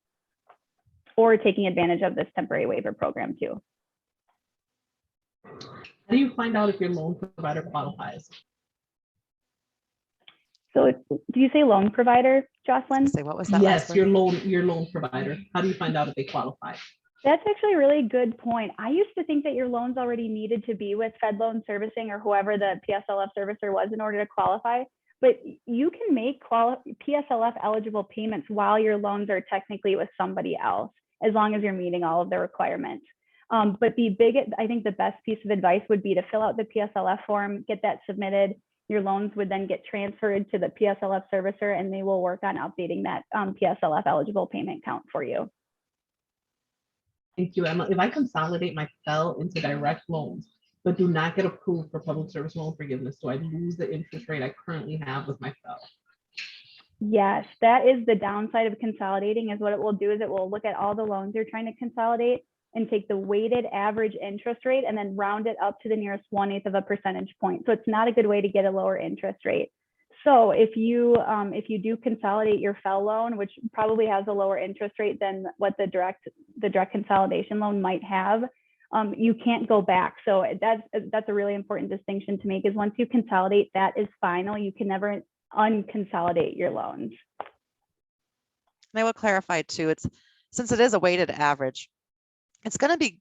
or taking advantage of this temporary waiver program too. How do you find out if your loan provider qualifies? So do you say loan provider, Jocelyn? Say what was that? Yes, your loan provider. How do you find out if they qualify? That's actually a really good point. I used to think that your loans already needed to be with Fed Loan Servicing or whoever the PSLF servicer was in order to qualify, but you can make PSLF eligible payments while your loans are technically with somebody else, as long as you're meeting all of the requirements. But I think the best piece of advice would be to fill out the PSLF form, get that submitted. Your loans would then get transferred to the PSLF servicer and they will work on updating that PSLF eligible payment count for you. Thank you, Emma. If I consolidate my FEL into direct loans, but do not get approved for public service loan forgiveness, do I lose the interest rate I currently have with my FEL? Yes, that is the downside of consolidating. Is what it will do is it will look at all the loans you're trying to consolidate and take the weighted average interest rate and then round it up to the nearest 1/8 of a percentage point. So it's not a good way to get a lower interest rate. So if you do consolidate your FEL loan, which probably has a lower interest rate than what the direct consolidation loan might have, you can't go back. So that's a really important distinction to make, is once you consolidate, that is final. You can never unconsolidate your loans. And I will clarify too, since it is a weighted average, it's going to be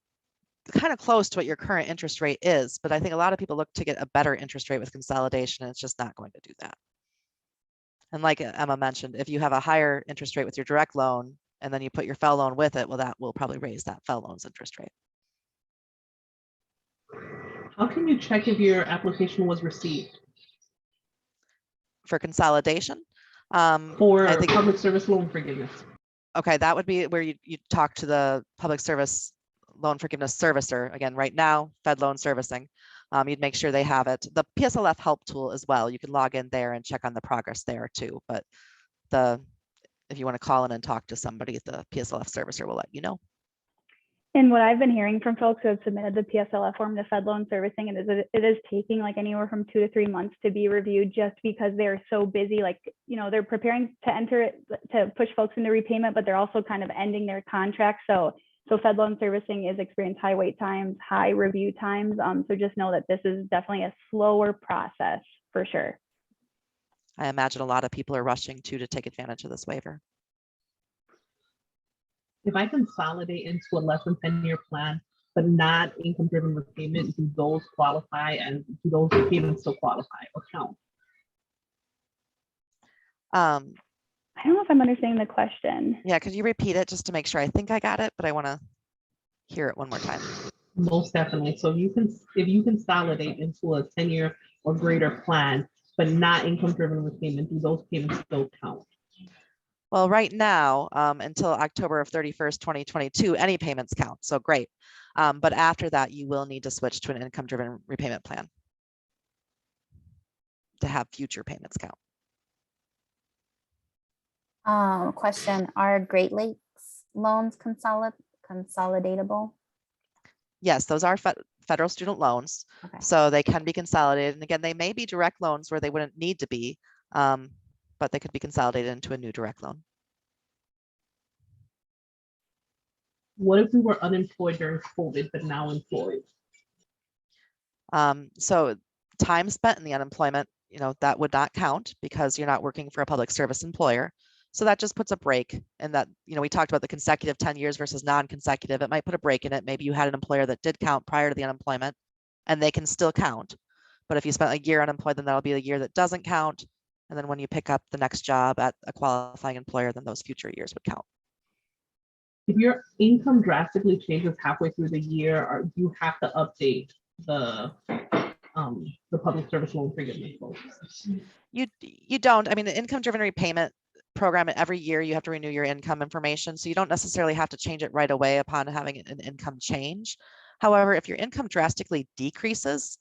kind of close to what your current interest rate is, but I think a lot of people look to get a better interest rate with consolidation, and it's just not going to do that. And like Emma mentioned, if you have a higher interest rate with your direct loan and then you put your FFEL loan with it, well, that will probably raise that FFEL loan's interest rate. How can you check if your application was received? For consolidation? For I think, public service loan forgiveness. okay, that would be where you talk to the public service loan forgiveness servicer. Again, right now, Fed loan servicing. You'd make sure they have it. The PSLF help tool as well. You can log in there and check on the progress there too. But if you want to call in and talk to somebody, the PSLF servicer will let you know. And what I've been hearing from folks who have submitted the PSLF form to Fed loan servicing, it is taking like anywhere from 2 to 3 months to be reviewed, just because they're so busy. Like, you know, they're preparing to enter it to push folks into repayment, but they're also kind of ending their contract. So Fed loan servicing is experiencing high wait times, high review times. So just know that this is definitely a slower process for sure. I imagine a lot of people are rushing to take advantage of this waiver. If I consolidate into a less than 10-year plan, but not income-driven repayment, do those qualify, and do those repayments still qualify or count? I don't know if I'm understanding the question. Yeah, could you repeat it just to make sure? I think I got it, but I want to hear it one more time. Most definitely. So if you consolidate into a 10-year or greater plan, but not income-driven repayment, do those payments still count? Well, right now, until October of 31st, 2022, any payments count. So great. But after that, you will need to switch to an income-driven repayment plan to have future payments count. Question, are Great Lakes loans consolidatable? Yes, those are federal student loans. Okay. So they can be consolidated. And again, they may be direct loans where they wouldn't need to be, but they could be consolidated into a new direct loan. What if we were unemployed during COVID, but now employed? So time spent in the unemployment, you know, that would not count because you're not working for a public service employer. So that just puts a break in that, you know, we talked about the consecutive 10 years versus non-consecutive. It might put a break in it. Maybe you had an employer that did count prior to the unemployment and they can still count. But if you spent a year unemployed, then that'll be the year that doesn't count. And then when you pick up the next job at a qualifying employer, then those future years would count. If your income drastically changes halfway through the year, you have to update the public service loan forgiveness folks. You don't. I mean, the income-driven repayment program, every year you have to renew your income information. So you don't necessarily have to change it right away upon having an income change. However, if your income drastically decreases,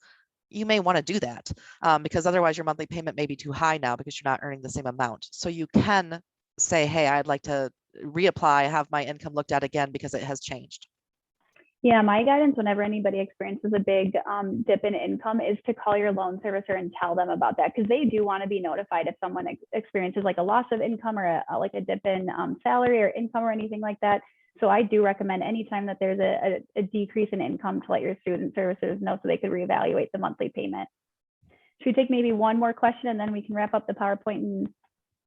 you may want to do that because otherwise your monthly payment may be too high now because you're not earning the same amount. So you can say, hey, I'd like to reapply, have my income looked at again because it has changed. Yeah, my guidance whenever anybody experiences a big dip in income is to call your loan servicer and tell them about that, because they do want to be notified if someone experiences like a loss of income or like a dip in salary or income or anything like that. So I do recommend anytime that there's a decrease in income to let your student servicers know so they could reevaluate the monthly payment. Should we take maybe one more question and then we can wrap up the PowerPoint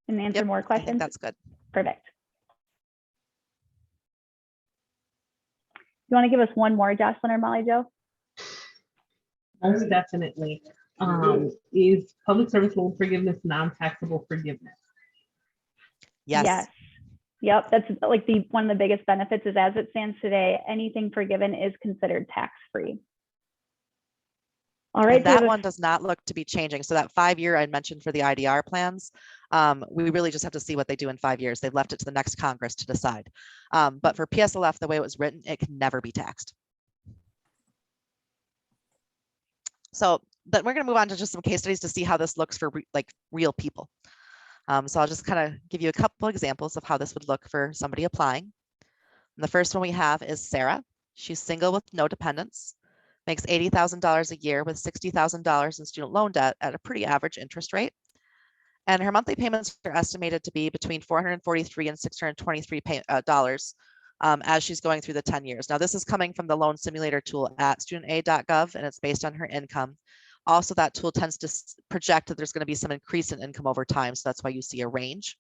and answer more questions? I think that's good. Perfect. You want to give us one more, Jocelyn or Molly Jo? Most definitely. Is public service loan forgiveness non-taxable forgiveness? Yes. Yep, that's like one of the biggest benefits is as it stands today, anything forgiven is considered tax-free. All right. And that one does not look to be changing. So that 5-year I mentioned for the IDR plans, we really just have to see what they do in 5 years. They've left it to the next Congress to decide. But for PSLF, the way it was written, it can never be taxed. So but we're going to move on to just some case studies to see how this looks for like real people. So I'll just kind of give you a couple examples of how this would look for somebody applying. And the first one we have is Sarah. She's single with no dependents, makes $80,000 a year with $60,000 in student loan debt at a pretty average interest rate. And her monthly payments are estimated to be between $443 and $623 as she's going through the 10 years. Now, this is coming from the loan simulator tool at studentaid.gov, and it's based on her income. Also, that tool tends to project that there's going to be some increase in income over time, so that's why you see a range.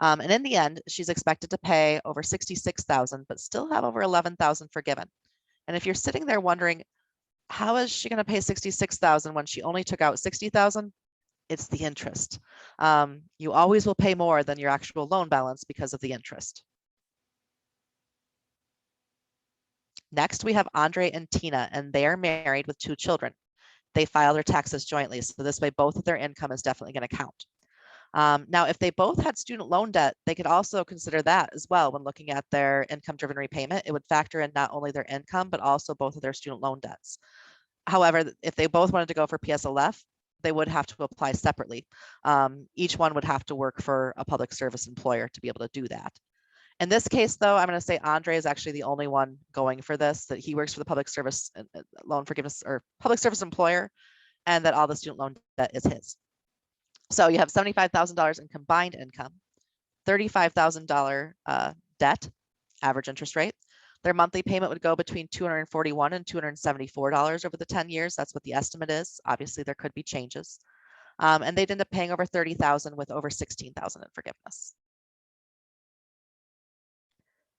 And in the end, she's expected to pay over $66,000, but still have over $11,000 forgiven. And if you're sitting there wondering, how is she going to pay $66,000 when she only took out $60,000? It's the interest. You always will pay more than your actual loan balance because of the interest. Next, we have Andre and Tina, and they are married with 2 children. They file their taxes jointly, so this way both of their income is definitely going to count. Now, if they both had student loan debt, they could also consider that as well when looking at their income-driven repayment. It would factor in not only their income, but also both of their student loan debts. However, if they both wanted to go for PSLF, they would have to apply separately. Each one would have to work for a public service employer to be able to do that. In this case, though, I'm going to say Andre is actually the only one going for this, that he works for the public service loan forgiveness or public service employer, and that all the student loan debt is his. So you have $75,000 in combined income, $35,000 debt, average interest rate. Their monthly payment would go between $241 and $274 over the 10 years. That's what the estimate is. Obviously, there could be changes. And they'd end up paying over $30,000 with over $16,000 in forgiveness.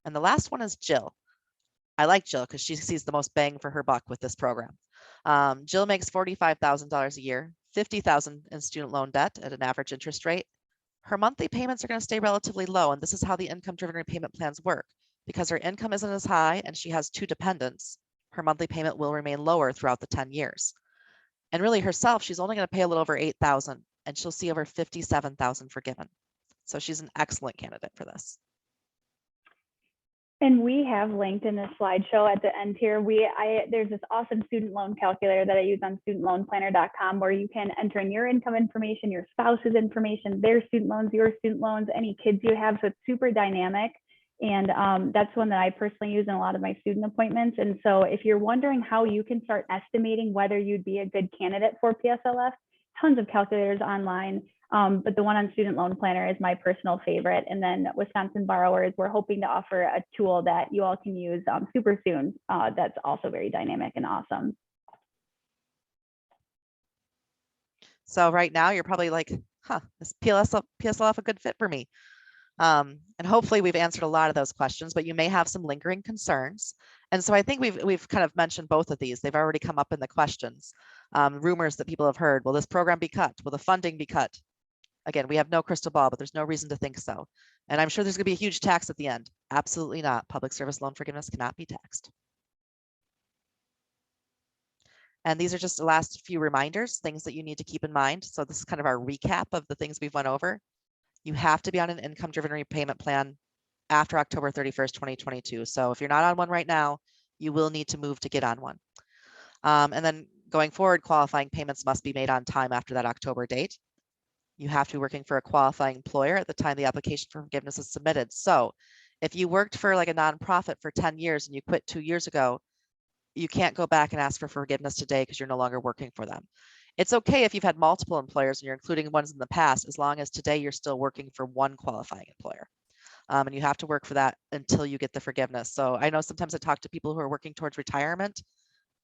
And the last one is Jill. I like Jill because she sees the most bang for her buck with this program. Jill makes $45,000 a year, $50,000 in student loan debt at an average interest rate. Her monthly payments are going to stay relatively low, and this is how the income-driven repayment plans work. Because her income isn't as high and she has 2 dependents, her monthly payment will remain lower throughout the 10 years. And really herself, she's only going to pay a little over $8,000, and she'll see over $57,000 forgiven. So she's an excellent candidate for this. And we have linked in this slideshow at the end here. There's this awesome student loan calculator that I use on studentloanplanner.com where you can enter in your income information, your spouse's information, their student loans, your student loans, any kids you have. So it's super dynamic. And that's one that I personally use in a lot of my student appointments. And so if you're wondering how you can start estimating whether you'd be a good candidate for PSLF, tons of calculators online. But the one on Student Loan Planner is my personal favorite. And then Wisconsin borrowers, we're hoping to offer a tool that you all can use super soon. That's also very dynamic and awesome. So right now you're probably like, is PSLF a good fit for me? And hopefully we've answered a lot of those questions, but you may have some lingering concerns. And so I think we've kind of mentioned both of these. They've already come up in the questions. Rumors that people have heard, will this program be cut? Will the funding be cut? Again, we have no crystal ball, but there's no reason to think so. And I'm sure there's going to be a huge tax at the end. Absolutely not. Public service loan forgiveness cannot be taxed. And these are just the last few reminders, things that you need to keep in mind. So this is kind of our recap of the things we've went over. You have to be on an income-driven repayment plan after October 31st, 2022. So if you're not on one right now, you will need to move to get on one. And then going forward, qualifying payments must be made on time after that October date. You have to be working for a qualifying employer at the time the application for forgiveness is submitted. So if you worked for like a nonprofit for 10 years and you quit 2 years ago, you can't go back and ask for forgiveness today because you're no longer working for them. It's okay if you've had multiple employers and you're including ones in the past, as long as today you're still working for one qualifying employer. And you have to work for that until you get the forgiveness. So I know sometimes I talk to people who are working towards retirement.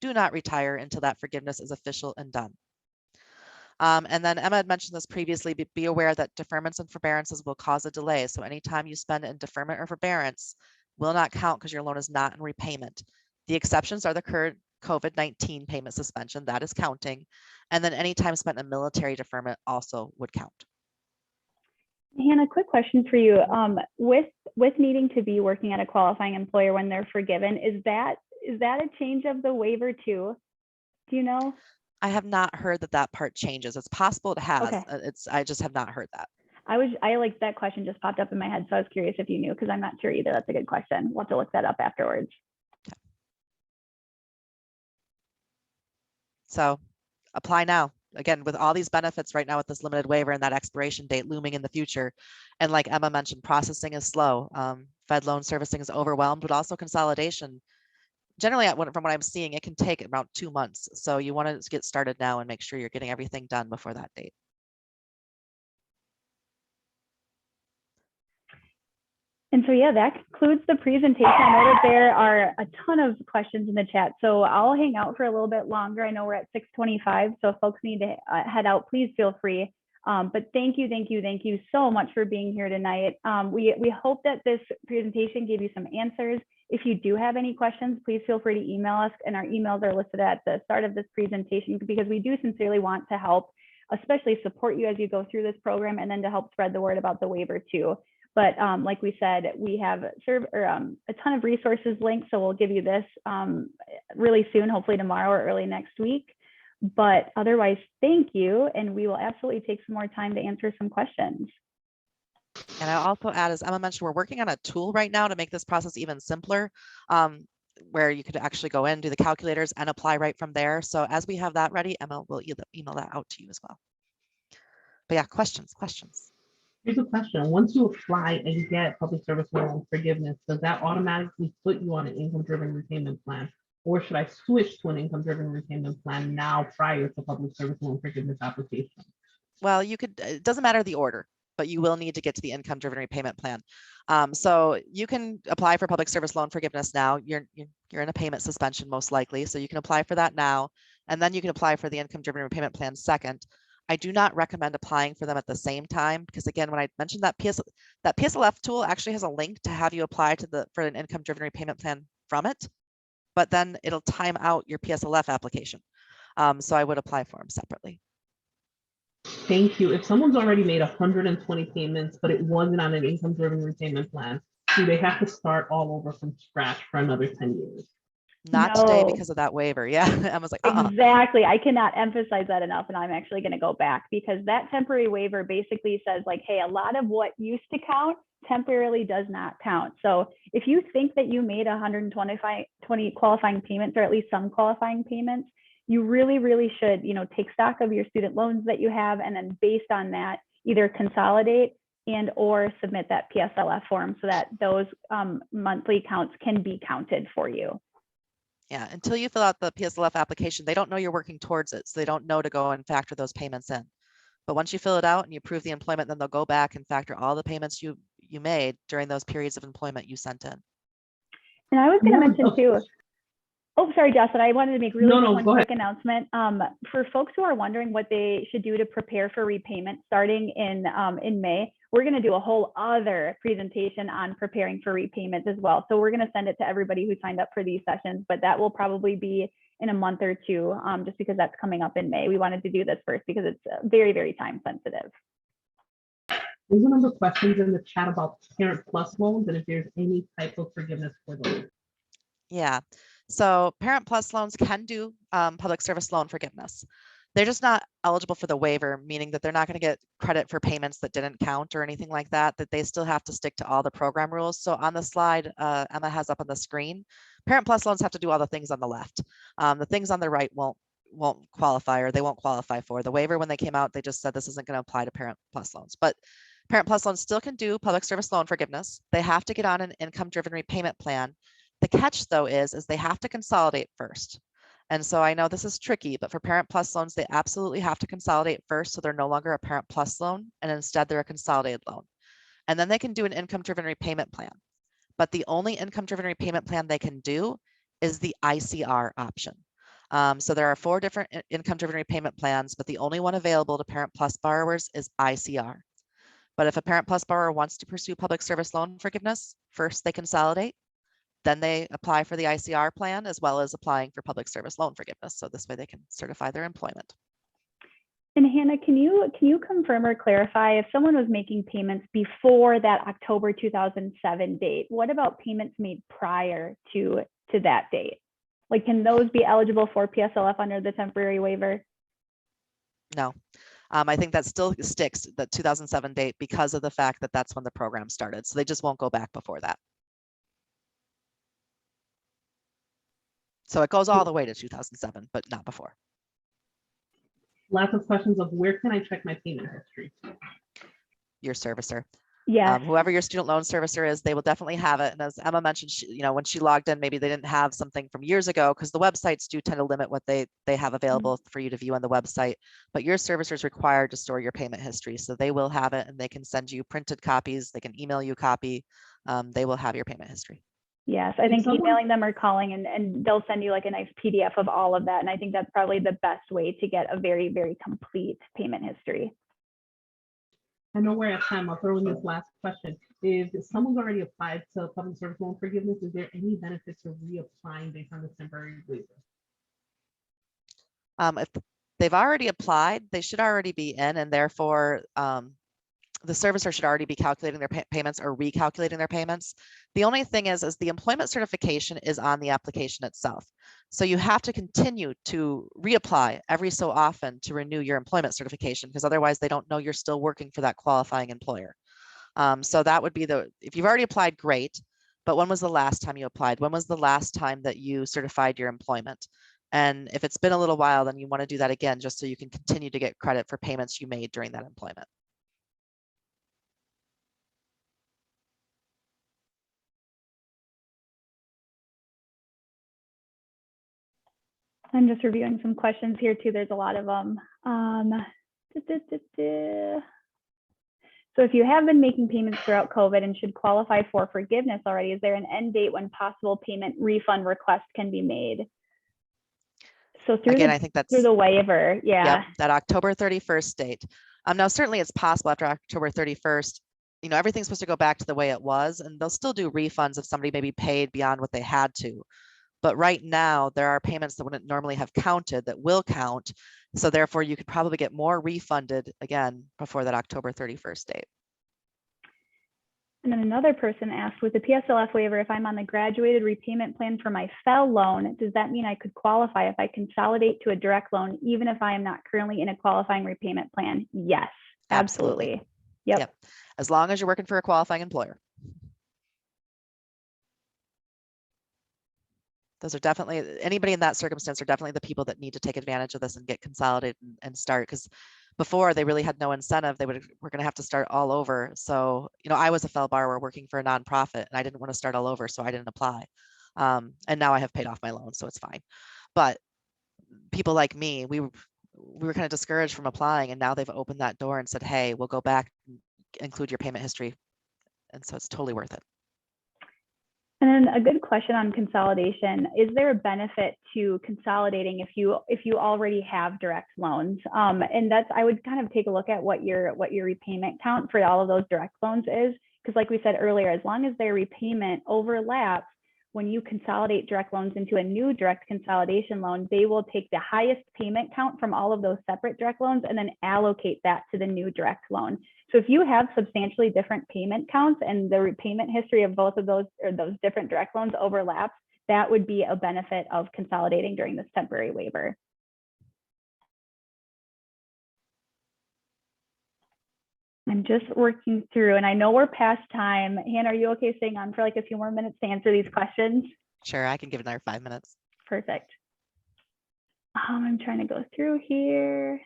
Do not retire until that forgiveness is official and done. And then Emma had mentioned this previously, but be aware that deferments and forbearances will cause a delay. So anytime you spend in deferment or forbearance will not count because your loan is not in repayment. The exceptions are the current COVID-19 payment suspension, that is counting. And then any time spent in military deferment also would count. Hannah, quick question for you. With needing to be working at a qualifying employer when they're forgiven, is that a change of the waiver too? Do you know? I have not heard that part changes. It's possible it has. Okay. I just have not heard that. I like that question just popped up in my head, so I was curious if you knew because I'm not sure either. That's a good question. We'll have to look that up afterwards. Okay. So apply now. Again, with all these benefits right now with this limited waiver and that expiration date looming in the future. And like Emma mentioned, processing is slow. Fed loan servicing is overwhelmed, but also consolidation. Generally, from what I'm seeing, it can take about 2 months. So you want to get started now and make sure you're getting everything done before that date. And so, yeah, that concludes the presentation. I know that there are a ton of questions in the chat, so I'll hang out for a little bit longer. I know we're at 6:25, so if folks need to head out, please feel free. But thank you so much for being here tonight. We hope that this presentation gave you some answers. If you do have any questions, please feel free to email us, and our emails are listed at the start of this presentation, because we do sincerely want to help, especially support you as you go through this program, and then to help spread the word about the waiver too. But like we said, we have a ton of resources linked, so we'll give you this really soon, hopefully tomorrow or early next week. But otherwise, thank you, and we will absolutely take some more time to answer some questions. And I'll also add, as Emma mentioned, we're working on a tool right now to make this process even simpler, where you could actually go in, do the calculators, and apply right from there. So as we have that ready, Emma will email that out to you as well. But yeah, questions. Here's a question. Once you apply and get public service loan forgiveness, does that automatically put you on an income-driven repayment plan? Or should I switch to an income-driven repayment plan now prior to public service loan forgiveness application? Well, you could, it doesn't matter the order, but you will need to get to the income-driven repayment plan. So you can apply for public service loan forgiveness now. You're in a payment suspension most likely, so you can apply for that now, and then you can apply for the income-driven repayment plan second. I do not recommend applying for them at the same time, because again, when I mentioned that PSLF tool actually has a link to have you apply for an income-driven repayment plan from it, but then it'll time out your PSLF application. So I would apply for them separately. Thank you. If someone's already made 120 payments, but it wasn't on an income-driven repayment plan, do they have to start all over from scratch for another 10 years? Not today No. because of that waiver. Yeah, Emma's like, Exactly. I cannot emphasize that enough, and I'm actually going to go back, because that temporary waiver basically says, like, hey, a lot of what used to count temporarily does not count. So if you think that you made 120 qualifying payments, or at least some qualifying payments, you really should, take stock of your student loans that you have, and then based on that, either consolidate and or submit that PSLF form so that those monthly counts can be counted for you. yeah, until you fill out the PSLF application, they don't know you're working towards it. So they don't know to go and factor those payments in. But once you fill it out and you prove the employment, then they'll go back and factor all the payments you made during those periods of employment you sent in. And I was going to mention too, oh, sorry, Justin, I wanted to make one quick announcement. For folks who are wondering what they should do to prepare for repayment starting in May, we're going to do a whole other presentation on preparing for repayment as well. So we're going to send it to everybody who signed up for these sessions, but that will probably be in a month or two, just because that's coming up in May. We wanted to do this first because it's very time sensitive. There's a number of questions in the chat about Parent Plus loans and if there's any type of forgiveness for those. Yeah, so Parent Plus loans can do public service loan forgiveness. They're just not eligible for the waiver, meaning that they're not going to get credit for payments that didn't count or anything like that, that they still have to stick to all the program rules. So on the slide Emma has up on the screen, Parent Plus loans have to do all the things on the left. The things on the right won't qualify, or they won't qualify for the waiver. When they came out, they just said this isn't going to apply to Parent Plus loans. But Parent Plus loans still can do public service loan forgiveness. They have to get on an income-driven repayment plan. The catch, though, is they have to consolidate first. And so I know this is tricky, but for Parent Plus loans, they absolutely have to consolidate first, so they're no longer a Parent Plus loan, and instead they're a consolidated loan. And then they can do an income-driven repayment plan. But the only income-driven repayment plan they can do is the ICR option. So there are 4 different income-driven repayment plans, but the only one available to Parent Plus borrowers is ICR. But if a Parent Plus borrower wants to pursue public service loan forgiveness, first they consolidate, then they apply for the ICR plan, as well as applying for public service loan forgiveness. So this way they can certify their employment. And Hannah, can you confirm or clarify, if someone was making payments before that October 2007 date, what about payments made prior to that date? Like, can those be eligible for PSLF under the temporary waiver? No. I think that still sticks, the 2007 date, because of the fact that that's when the program started. So they just won't go back before that. So it goes all the way to 2007, but not before. Lots of questions of where can I check my payment history? Your servicer. Yeah. Whoever your student loan servicer is, they will definitely have it. And as Emma mentioned, when she logged in, maybe they didn't have something from years ago, because the websites do tend to limit what they have available for you to view on the website. But your servicer is required to store your payment history. So they will have it, and they can send you printed copies. They can email you a copy. They will have your payment history. Yes, I think emailing them or calling, and they'll send you like a nice PDF of all of that. And I think that's probably the best way to get a very complete payment history. I know we're at time. I'll throw in this last question. If someone's already applied to public service loan forgiveness, is there any benefit to reapplying based on the temporary waiver? If they've already applied, they should already be in, and therefore the servicer should already be calculating their payments or recalculating their payments. The only thing is the employment certification is on the application itself. So you have to continue to reapply every so often to renew your employment certification, because otherwise they don't know you're still working for that qualifying employer. So that would be if you've already applied, great. But when was the last time you applied? When was the last time that you certified your employment? And if it's been a little while, then you want to do that again, just so you can continue to get credit for payments you made during that employment. I'm just reviewing some questions here too. There's a lot of them. So if you have been making payments throughout COVID and should qualify for forgiveness already, is there an end date when possible payment refund requests can be made? So Again, I think that's through the waiver, yeah. Yep, that October 31st date. Now, certainly it's possible after October 31st, everything's supposed to go back to the way it was, and they'll still do refunds if somebody maybe paid beyond what they had to. But right now, there are payments that wouldn't normally have counted that will count. So therefore, you could probably get more refunded again before that October 31st date. And then another person asked, with the PSLF waiver, if I'm on the graduated repayment plan for my FEL loan, does that mean I could qualify if I consolidate to a direct loan, even if I am not currently in a qualifying repayment plan? Yes, absolutely. Yep. As long as you're working for a qualifying employer. Those are definitely, anybody in that circumstance are definitely the people that need to take advantage of this and get consolidated and start, because before they really had no incentive. Were going to have to start all over. So, I was a FEL borrower working for a nonprofit, and I didn't want to start all over, so I didn't apply. And now I have paid off my loan, so it's fine. But people like me, we were kind of discouraged from applying, and now they've opened that door and said, hey, we'll go back and include your payment history. And so it's totally worth it. And then a good question on consolidation: is there a benefit to consolidating if you already have direct loans? And that's, I would kind of take a look at what your repayment count for all of those direct loans is, because like we said earlier, as long as their repayment overlaps, when you consolidate direct loans into a new direct consolidation loan, they will take the highest payment count from all of those separate direct loans and then allocate that to the new direct loan. So if you have substantially different payment counts and the repayment history of both of those or those different direct loans overlaps, that would be a benefit of consolidating during this temporary waiver. I'm just working through, and I know we're past time. Hannah, are you okay staying on for like a few more minutes to answer these questions? Sure, I can give another 5 minutes. Perfect. I'm trying to go through here.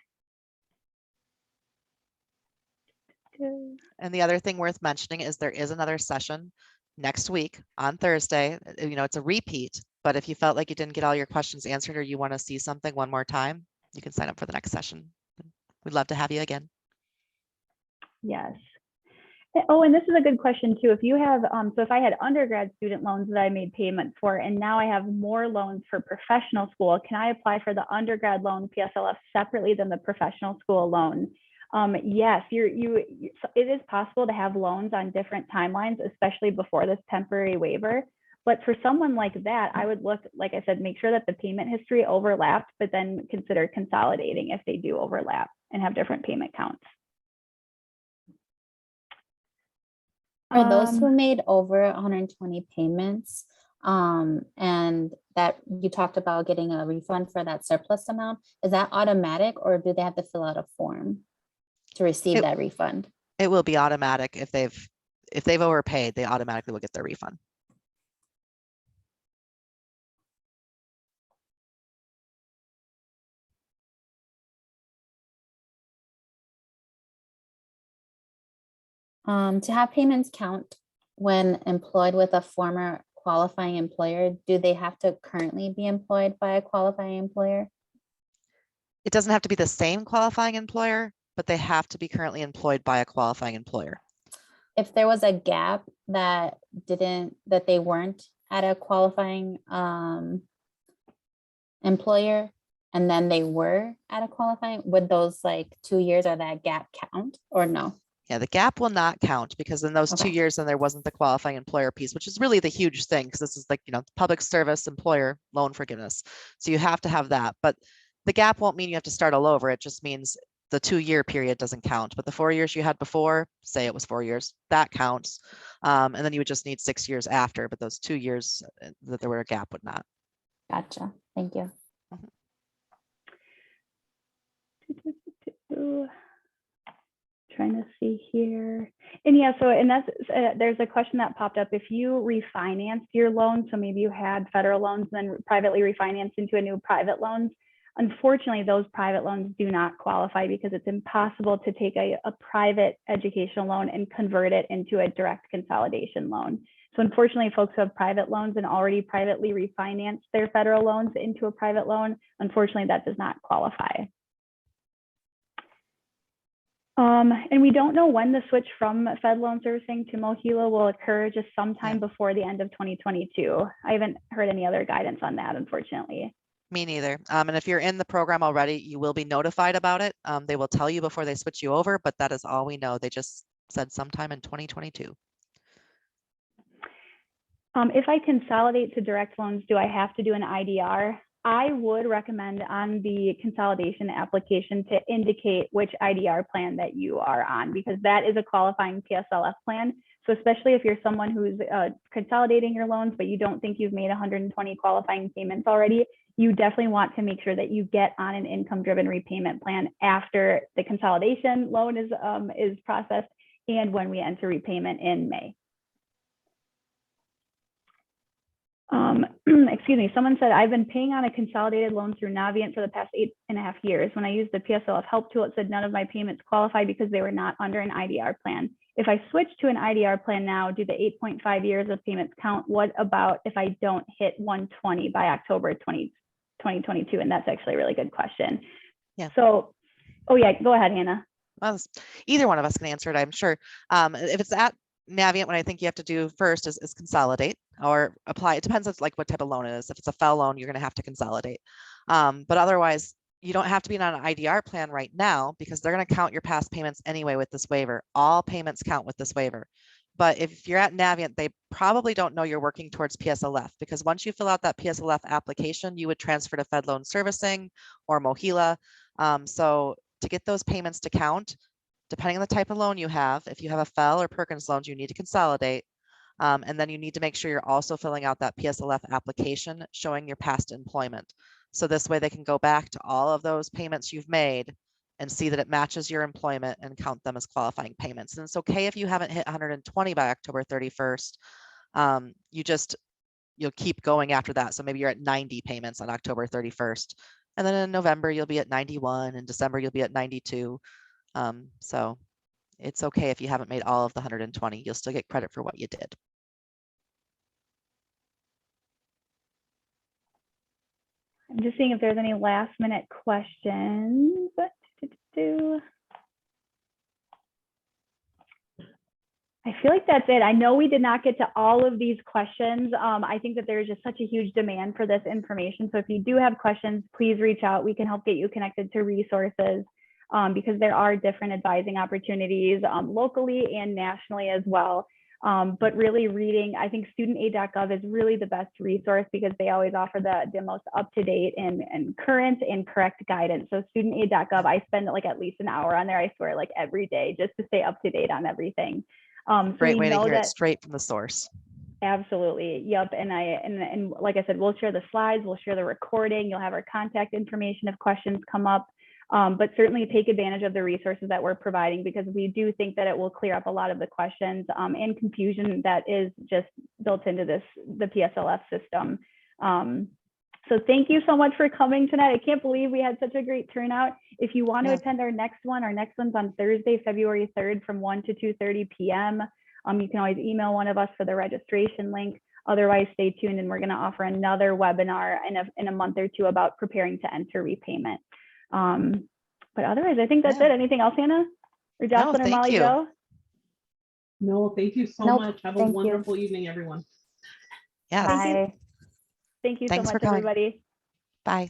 And the other thing worth mentioning is there is another session next week on Thursday. It's a repeat, but if you felt like you didn't get all your questions answered or you want to see something one more time, you can sign up for the next session. We'd love to have you again. Yes. Oh, and this is a good question too. If you have, so if I had undergrad student loans that I made payment for, and now I have more loans for professional school, can I apply for the undergrad loan PSLF separately than the professional school loan? Yes, it is possible to have loans on different timelines, especially before this temporary waiver. But for someone like that, I would look, like I said, make sure that the payment history overlapped, but then consider consolidating if they do overlap and have different payment counts. For those who made over 120 payments, and that you talked about getting a refund for that surplus amount, is that automatic, or do they have to fill out a form to receive that refund? It will be automatic. If they've overpaid, they automatically will get their refund. To have payments count when employed with a former qualifying employer, do they have to currently be employed by a qualifying employer? It doesn't have to be the same qualifying employer, but they have to be currently employed by a qualifying employer. If there was a gap that they weren't at a qualifying employer, and then they were at a qualifying, would those like 2 years or that gap count, or no? Yeah, the gap will not count because in those 2 Okay. years, then there wasn't the qualifying employer piece, which is really the huge thing because this is like, public service employer loan forgiveness. So you have to have that, but the gap won't mean you have to start all over. It just means the 2-year period doesn't count, but the 4 years you had before, say it was 4 years, that counts. And then you would just need 6 years after, but those 2 years that there were a gap would not. Gotcha. Thank you. Trying to see here. And yeah, so and that's there's a question that popped up. If you refinanced your loan, so maybe you had federal loans and then privately refinanced into a new private loans, unfortunately, those private loans do not qualify because it's impossible to take a private educational loan and convert it into a direct consolidation loan. So unfortunately, folks who have private loans and already privately refinanced their federal loans into a private loan, unfortunately, that does not qualify. And we don't know when the switch from Fed loan servicing to MOHELA will occur, just sometime before the end of 2022. I haven't heard any other guidance on that, unfortunately. Me neither. And if you're in the program already, you will be notified about it. They will tell you before they switch you over, but that is all we know. They just said sometime in 2022. If I consolidate to direct loans, do I have to do an IDR? I would recommend on the consolidation application to indicate which IDR plan that you are on, because that is a qualifying PSLF plan. So especially if you're someone who's consolidating your loans, but you don't think you've made 120 qualifying payments already, you definitely want to make sure that you get on an income-driven repayment plan after the consolidation loan is processed and when we enter repayment in May. Excuse me, someone said, I've been paying on a consolidated loan through Navient for the past 8.5 years. When I used the PSLF help tool, it said none of my payments qualify because they were not under an IDR plan. If I switch to an IDR plan now, do the 8.5 years of payments count? What about if I don't hit 120 by October 2022? And that's actually a really good question. Yeah. So, oh yeah, go ahead, Hannah. Well, either one of us can answer it, I'm sure. If it's at Navient, what I think you have to do first is consolidate or apply. It depends on like what type of loan it is. If it's a FEL loan, you're going to have to consolidate. But otherwise, you don't have to be on an IDR plan right now because they're going to count your past payments anyway with this waiver. All payments count with this waiver. But if you're at Navient, they probably don't know you're working towards PSLF because once you fill out that PSLF application, you would transfer to Fed loan servicing or MOHELA. So to get those payments to count, depending on the type of loan you have, if you have a FEL or Perkins loans, you need to consolidate. And then you need to make sure you're also filling out that PSLF application showing your past employment. So this way they can go back to all of those payments you've made and see that it matches your employment and count them as qualifying payments. And it's okay if you haven't hit 120 by October 31st. You'll keep going after that. So maybe you're at 90 payments on October 31st. And then in November, you'll be at 91. In December, you'll be at 92. So it's okay if you haven't made all of the 120, you'll still get credit for what you did. I'm just seeing if there's any last minute questions. I feel like that's it. I know we did not get to all of these questions. I think that there's just such a huge demand for this information. So if you do have questions, please reach out. We can help get you connected to resources. Because there are different advising opportunities locally and nationally as well. But really reading, I think studentaid.gov is really the best resource because they always offer the most up-to-date and current and correct guidance. So studentaid.gov, I spend like at least an hour on there, I swear, like every day just to stay up to date on everything. Great way to hear it straight from the source. Absolutely. Yep. And like I said, we'll share the slides, we'll share the recording, you'll have our contact information if questions come up. But certainly take advantage of the resources that we're providing because we do think that it will clear up a lot of the questions and confusion that is just built into the PSLF system. So thank you so much for coming tonight. I can't believe we had such a great turnout. If you want to attend our next one's on Thursday, February 3rd from 1 to 2:30 p.m. You can always email one of us for the registration link. Otherwise, stay tuned and we're going to offer another webinar in a month or two about preparing to enter repayment. But otherwise, I think that's it. Anything else, Hannah? Or Jocelyn or Molly Jo? No, thank you so much. Have a wonderful evening, everyone. Yeah. Thank you so much, everybody. Bye.